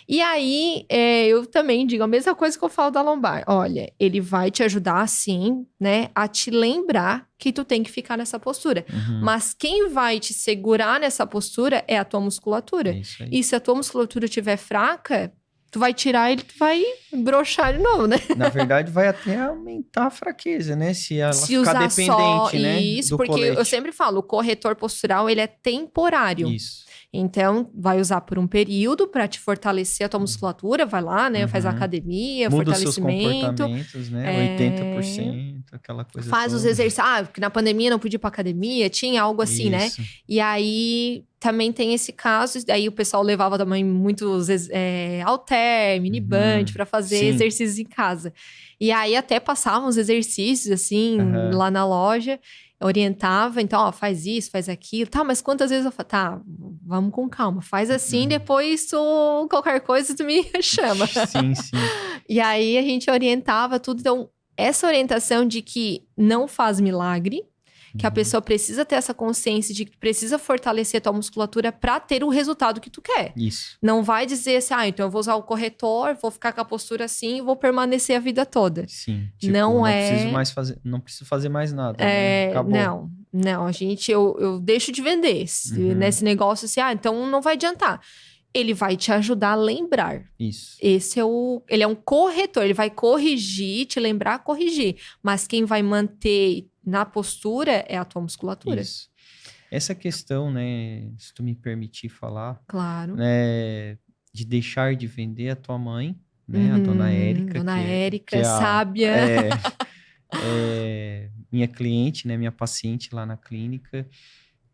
E aí, eu também digo a mesma coisa que eu falo da lombar. Olha, ele vai te ajudar, sim, né? A te lembrar que tu tem que ficar nessa postura. Mas quem vai te segurar nessa postura é a tua musculatura. É isso aí. E se a tua musculatura estiver fraca, tu vai tirar ele, tu vai broxar de novo, né? Na verdade, vai até aumentar a fraqueza, né? Se ela Se ficar usar dependente, só né? isso, do porque colete. eu sempre falo, o corretor postural, ele é temporário. Isso. Então, vai usar por um período para te fortalecer a tua musculatura, vai lá, né? Faz a academia, Muda os seus fortalecimento. comportamentos, né? 80%, aquela coisa Faz toda. os exercícios. Porque na pandemia não podia ir pra academia, tinha algo assim, né? Isso. E aí, também tem esse caso. Daí o pessoal levava também muitos halter, mini band, para fazer Sim. exercícios em casa. E aí, até passavam os exercícios, assim, lá na loja. Orientava, então, ó, faz isso, faz aquilo, tá, mas quantas vezes eu falo, tá, vamos com calma, faz assim, depois qualquer coisa tu me chama. Sim, sim. E aí a gente orientava tudo, então, essa orientação de que não faz milagre, que a pessoa precisa ter essa consciência de que precisa fortalecer a tua musculatura para ter o resultado que tu quer. Isso. Não vai dizer assim, então eu vou usar o corretor, vou ficar com a postura assim e vou permanecer a vida toda. Sim. Não preciso mais fazer, não preciso fazer mais nada, né? Acabou. Não, eu deixo de vender. Nesse negócio assim, então não vai adiantar. Ele vai te ajudar a lembrar. Isso. Ele é um corretor, ele vai corrigir, te lembrar, corrigir. Mas quem vai manter na postura é a tua musculatura. Isso. Essa questão, né, se tu me permitir falar, Claro. né, de deixar de vender a tua mãe, né, a dona Érica. Dona Érica, que é sábia. Minha cliente, né, minha paciente lá na clínica,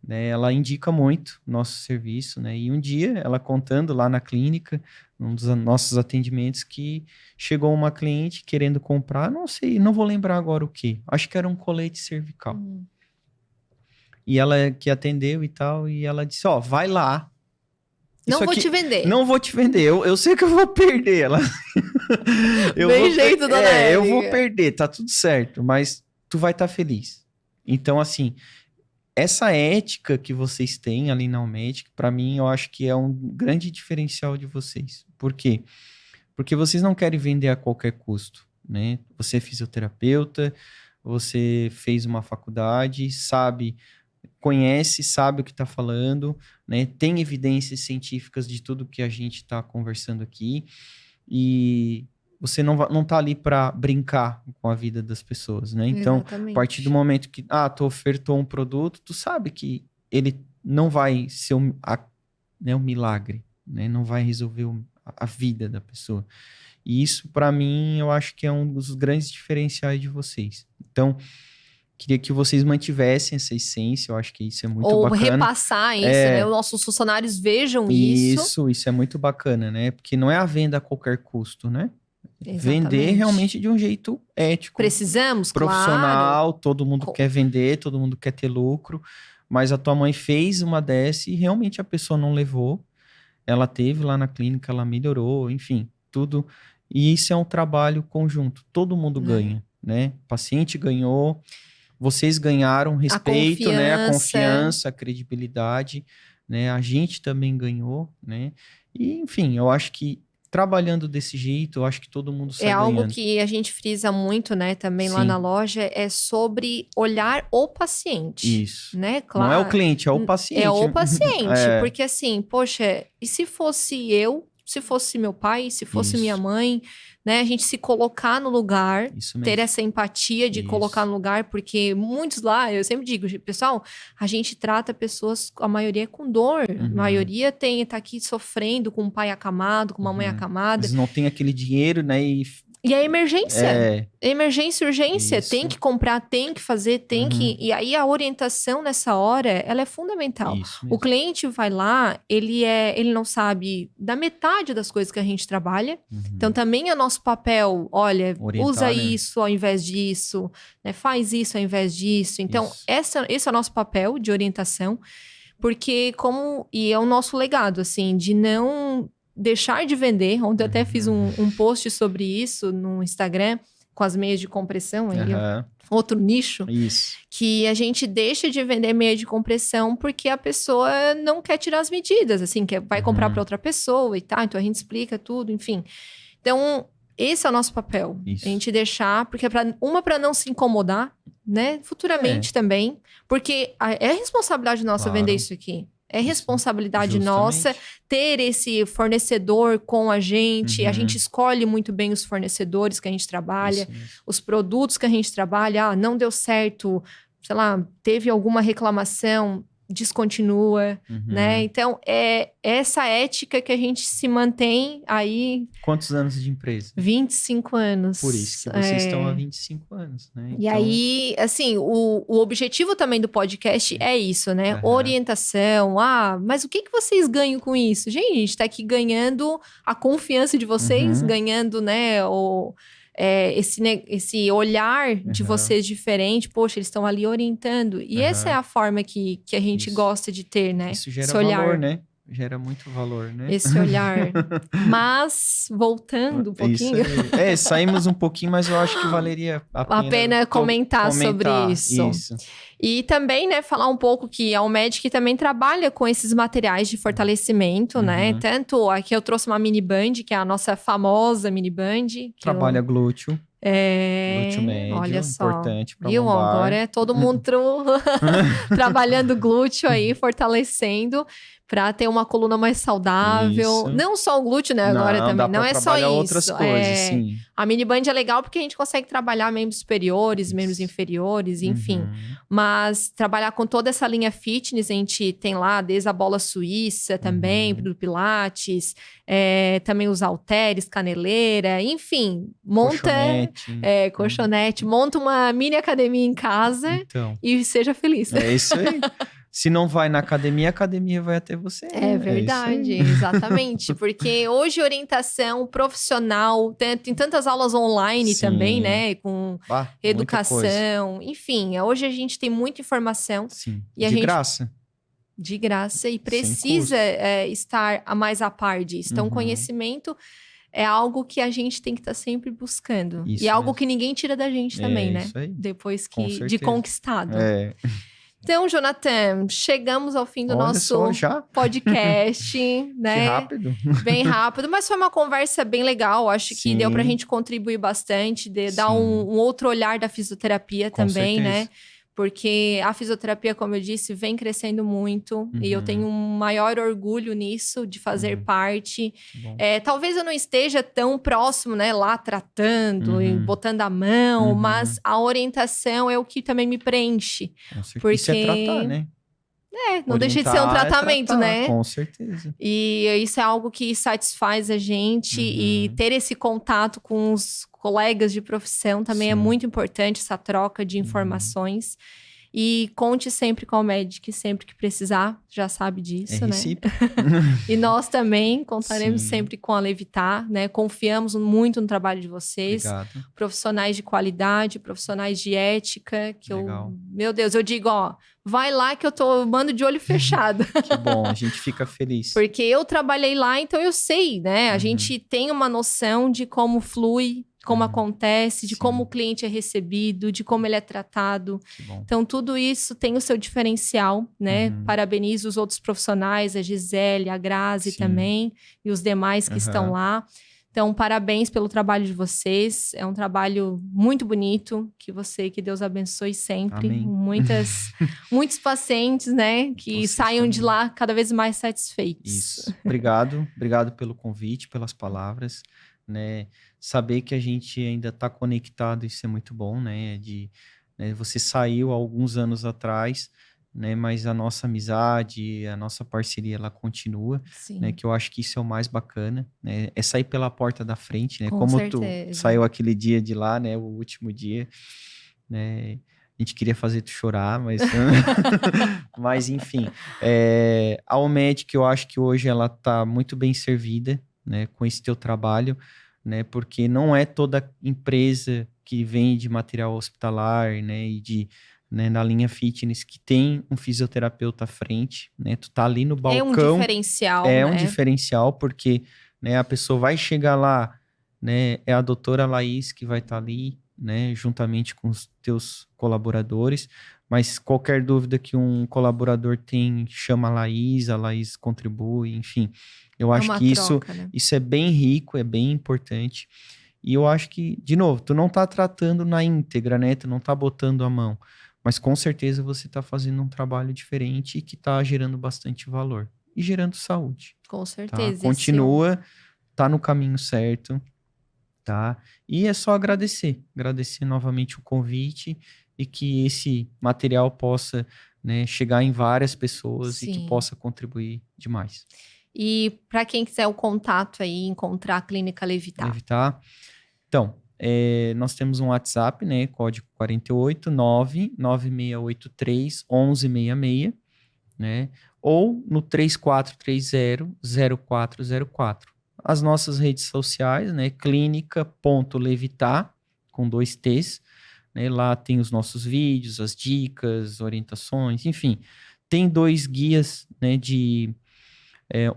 né, ela indica muito nosso serviço, né, e um dia ela contando lá na clínica, um dos nossos atendimentos, que chegou uma cliente querendo comprar, não sei, não vou lembrar agora o que, acho que era um colete cervical. E ela que atendeu e tal, e ela disse, ó, vai lá. Não vou te vender. Não vou te vender, eu sei que eu vou perder ela. Jeito, dona Érica. Eu vou perder, tá tudo certo, mas tu vai estar feliz. Então, assim, essa ética que vocês têm ali na Almedic, para mim, eu acho que é um grande diferencial de vocês. Por quê? Porque vocês não querem vender a qualquer custo, né? Você é fisioterapeuta, você fez uma faculdade, conhece, sabe o que está falando, né? Tem evidências científicas de tudo que a gente está conversando aqui, e você não tá ali para brincar com a vida das pessoas, né? Então, Exatamente. a partir do momento que tu ofertou um produto, tu sabe que ele não vai ser um milagre, né? Não vai resolver a vida da pessoa. E isso, para mim, eu acho que é um dos grandes diferenciais de vocês. Então, queria que vocês mantivessem essa essência, eu acho que isso é muito bacana. Ou repassar isso, né? Os nossos funcionários vejam isso. Isso é muito bacana, né? Porque não é a venda a qualquer custo, né? Exatamente. Vender realmente de um jeito ético. Precisamos, profissional, claro. Todo mundo quer vender, todo mundo quer ter lucro, mas a tua mãe fez uma dessa e realmente a pessoa não levou. Ela teve lá na clínica, ela melhorou, enfim, tudo. E isso é um trabalho conjunto, todo mundo ganha, né? O paciente ganhou, vocês ganharam respeito, a confiança, a credibilidade, né? A gente também ganhou, né? E, enfim, eu acho que trabalhando desse jeito, eu acho que todo mundo sai ganhando. Algo que a gente frisa muito, né, também lá na loja, é sobre olhar o paciente. Isso. Né? Claro. Não é o cliente, é o paciente. É o paciente, porque assim, poxa, e se fosse eu, se fosse meu pai, se fosse minha mãe, né? A gente se colocar no lugar, ter essa empatia de colocar no lugar, porque muitos lá, eu sempre digo, pessoal, a gente trata pessoas, a maioria é com dor, a maioria tá aqui sofrendo com um pai acamado, com uma mãe acamada. Eles não têm aquele dinheiro, né? E E a emergência. É, Emergência, urgência. Isso. Tem que comprar, tem que fazer, tem que... E aí a orientação nessa hora, ela é fundamental. isso O mesmo. cliente vai lá, ele não sabe da metade das coisas que a gente trabalha. Uhum. Então também é nosso papel, olha, Orientar, usa né? isso ao invés disso, né? Faz isso ao invés disso. Então, Isso. esse é o nosso papel de orientação, porque e é o nosso legado, assim, de não deixar de vender. Ontem eu até fiz um post sobre isso no Instagram, com as meias de compressão, aí Aham. outro nicho, Isso. que a gente deixa de vender meia de compressão porque a pessoa não quer tirar as medidas, assim, vai comprar para outra pessoa e tal. Então a gente explica tudo, enfim. Então, esse é o nosso papel. Isso. A gente deixar, porque para não se incomodar, né? Futuramente também. Porque é responsabilidade nossa Claro. vender isso aqui. É responsabilidade Justamente. nossa ter esse fornecedor com a gente. A Uhum. gente escolhe muito bem os fornecedores que a gente trabalha, Isso mesmo. os produtos que a gente trabalha. Ah, não deu certo, sei lá, teve alguma reclamação, descontinua, Uhum. né? Então, é essa ética que a gente se mantém aí Quantos anos de empresa? 25 anos. Por isso que vocês estão há 25 anos, né? E aí, assim, o objetivo também do podcast é isso, né? Aham. Orientação. Ah, mas o que vocês ganham com isso? Gente, a gente tá aqui ganhando a confiança de vocês, Uhum. ganhando, né, esse olhar de Aham. vocês diferente. Poxa, eles estão ali orientando. E Aham. essa é a forma que a gente Isso. gosta de ter, né? Isso gera esse olhar. valor, né? Gera muito valor, né? Esse olhar. Mas, voltando um pouquinho... Isso aí. Saímos um pouquinho, mas eu acho que valeria a pena comentar sobre isso. Isso. E também, né, falar um pouco que a Almedic também trabalha com esses materiais de fortalecimento, né? Uhum. Tanto aqui eu trouxe uma mini band, que é a nossa famosa mini band. Trabalha glúteo. Glúteo médio, olha só. importante para Viu? lombar. Agora é todo mundo trabalhando glúteo aí, fortalecendo para ter uma coluna mais saudável. Isso. Não só o glúteo, né? Agora Não, também. dá pra Não é só trabalhar isso. outras coisas, sim. A mini band é legal porque a gente consegue trabalhar membros superiores, membros inferiores, enfim. Uhum. Mas trabalhar com toda essa linha fitness, a gente tem lá desde a bola suíça também, do pilates, também os halteres, caneleira, enfim. Monta colchonete, monta uma mini academia em casa e seja feliz. É isso aí. Se não vai na academia, a academia vai até você. É verdade, exatamente. Porque hoje orientação profissional, tem tantas aulas online também, né? Com educação, enfim. Hoje a gente tem muita informação. Sim, e graça. De graça. E precisa estar mais a par disso. Então, conhecimento é algo que a gente tem que estar sempre buscando. Isso e é algo que ninguém tira da gente também, né? Isso aí. Depois de conquistado. É. Então, Jonathan, chegamos ao fim do nosso podcast, né? Que rápido. Bem rápido, mas foi uma conversa bem legal. Acho que deu pra gente contribuir bastante, dar um outro olhar da fisioterapia também, né? Porque a fisioterapia, como eu disse, vem crescendo muito. E eu tenho um maior orgulho nisso, de fazer parte. Talvez eu não esteja tão próximo, né? Lá tratando e botando a mão. Mas a orientação é o que também me preenche. Porque... Isso é tratar, né? Não deixa de ser um tratamento, né? Com certeza. E isso é algo que satisfaz a gente. E ter esse contato com os colegas de profissão também é muito importante, essa troca de informações. E conte sempre com a Almedic, sempre que precisar, já sabe disso, né? E nós também contaremos sempre com a Levitar, né? Confiamos muito no trabalho de vocês. Obrigado. Profissionais de qualidade, profissionais de ética, que meu Deus, eu digo, vai lá que eu mando de olho fechado. Que bom, a gente fica feliz. Porque eu trabalhei lá, então eu sei, né? A gente tem uma noção de como flui, como acontece, de como o cliente é recebido, de como ele é tratado. Então, tudo isso tem o seu diferencial, né? Parabenizo os outros profissionais, a Gisele, a Grazi também, e os demais que estão lá. Então, parabéns pelo trabalho de vocês. É um trabalho muito bonito, que Deus abençoe sempre. Amém. Muitos pacientes, né? Que saiam de lá cada vez mais satisfeitos. Isso. Obrigado pelo convite, pelas palavras, né? Saber que a gente ainda está conectado, isso é muito bom, né? Você saiu há alguns anos atrás, né? Mas a nossa amizade, a nossa parceria, ela continua, Sim, né? Que eu acho que isso é o mais bacana, né? É sair pela porta da frente, né? com Como tu certeza. saiu aquele dia de lá, né? O último dia, né? A gente queria fazer tu chorar, mas... mas enfim. A Omedic, eu acho que hoje ela tá muito bem servida, né? Com esse teu trabalho, né? Porque não é toda empresa que vende material hospitalar, né? E de... Né, na linha fitness, que tem um fisioterapeuta à frente, né? Tu tá ali no É um balcão, diferencial, é um né? diferencial, porque, né, a pessoa vai chegar lá, né? É a doutora Laís que vai estar ali, né? Juntamente com os teus colaboradores. Mas qualquer dúvida que um colaborador tem, chama a Laís contribui, enfim. Eu É acho uma que isso, troca, né? isso é bem rico, é bem importante. E eu acho que, de novo, tu não tá tratando na íntegra, né? Tu não tá botando a mão. Mas com certeza você tá fazendo um trabalho diferente e que tá gerando bastante valor. E gerando saúde, Com tá? certeza. Continua, tá no caminho certo, tá? E é só agradecer. Agradecer novamente o convite e que esse material possa, né, chegar em várias pessoas e que Sim. possa contribuir demais. E para quem quiser o contato aí, encontrar a Clínica Levitar. Levitar. Então, nós temos um WhatsApp, né? Código 48 99683 1166, né? Ou no 3430-0404. As nossas redes sociais, né? Clínica.levitar, com 2 T's, né? Lá tem os nossos vídeos, as dicas, orientações, enfim. Tem 2 guias, né?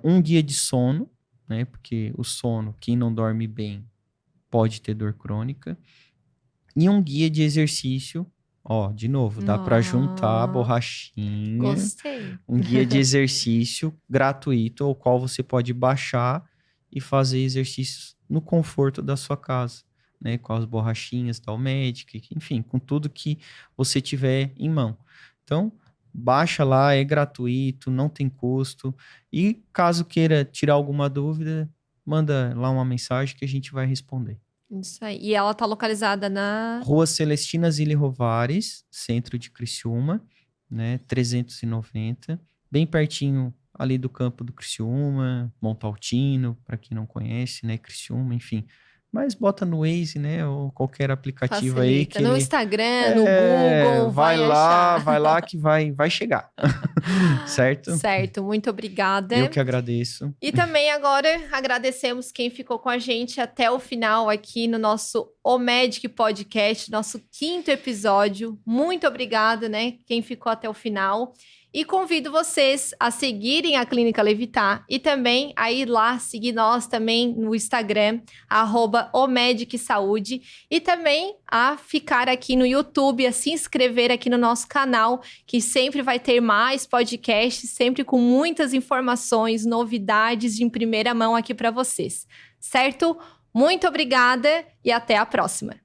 Um guia de sono, né? Porque o sono, quem não dorme bem, pode ter dor crônica. E um guia de exercício, ó, de novo, dá para juntar a borrachinha. Gostei. Um guia de exercício gratuito, o qual você pode baixar e fazer exercícios no conforto da sua casa, né? Com as borrachinhas da Omedic, enfim, com tudo que você tiver em mão. Então, baixa lá, é gratuito, não tem custo. E caso queira tirar alguma dúvida, manda lá uma mensagem que a gente vai responder. Isso aí. E ela tá localizada na... Rua Celestina Zilli Rovares, centro de Criciúma, né? 390, bem pertinho ali do campo do Criciúma, Montaltino, para quem não conhece, né? Criciúma, enfim. Mas bota no Waze, né? Ou qualquer aplicativo aí Facilita. que No ele... Instagram, no Google, vai achar. vai lá que vai chegar. Certo? Certo, muito obrigada. Eu que agradeço. E também agora agradecemos quem ficou com a gente até o final aqui no nosso Omedic Podcast, nosso 5º episódio. Muito obrigada, né? Quem ficou até o final. E convido vocês a seguirem a Clínica Levitar e também a ir lá seguir nós também no Instagram, @omedicsaúde, e também a ficar aqui no YouTube, a se inscrever aqui no nosso canal, que sempre vai ter mais podcasts, sempre com muitas informações, novidades em primeira mão aqui para vocês, certo? Muito obrigada e até a próxima!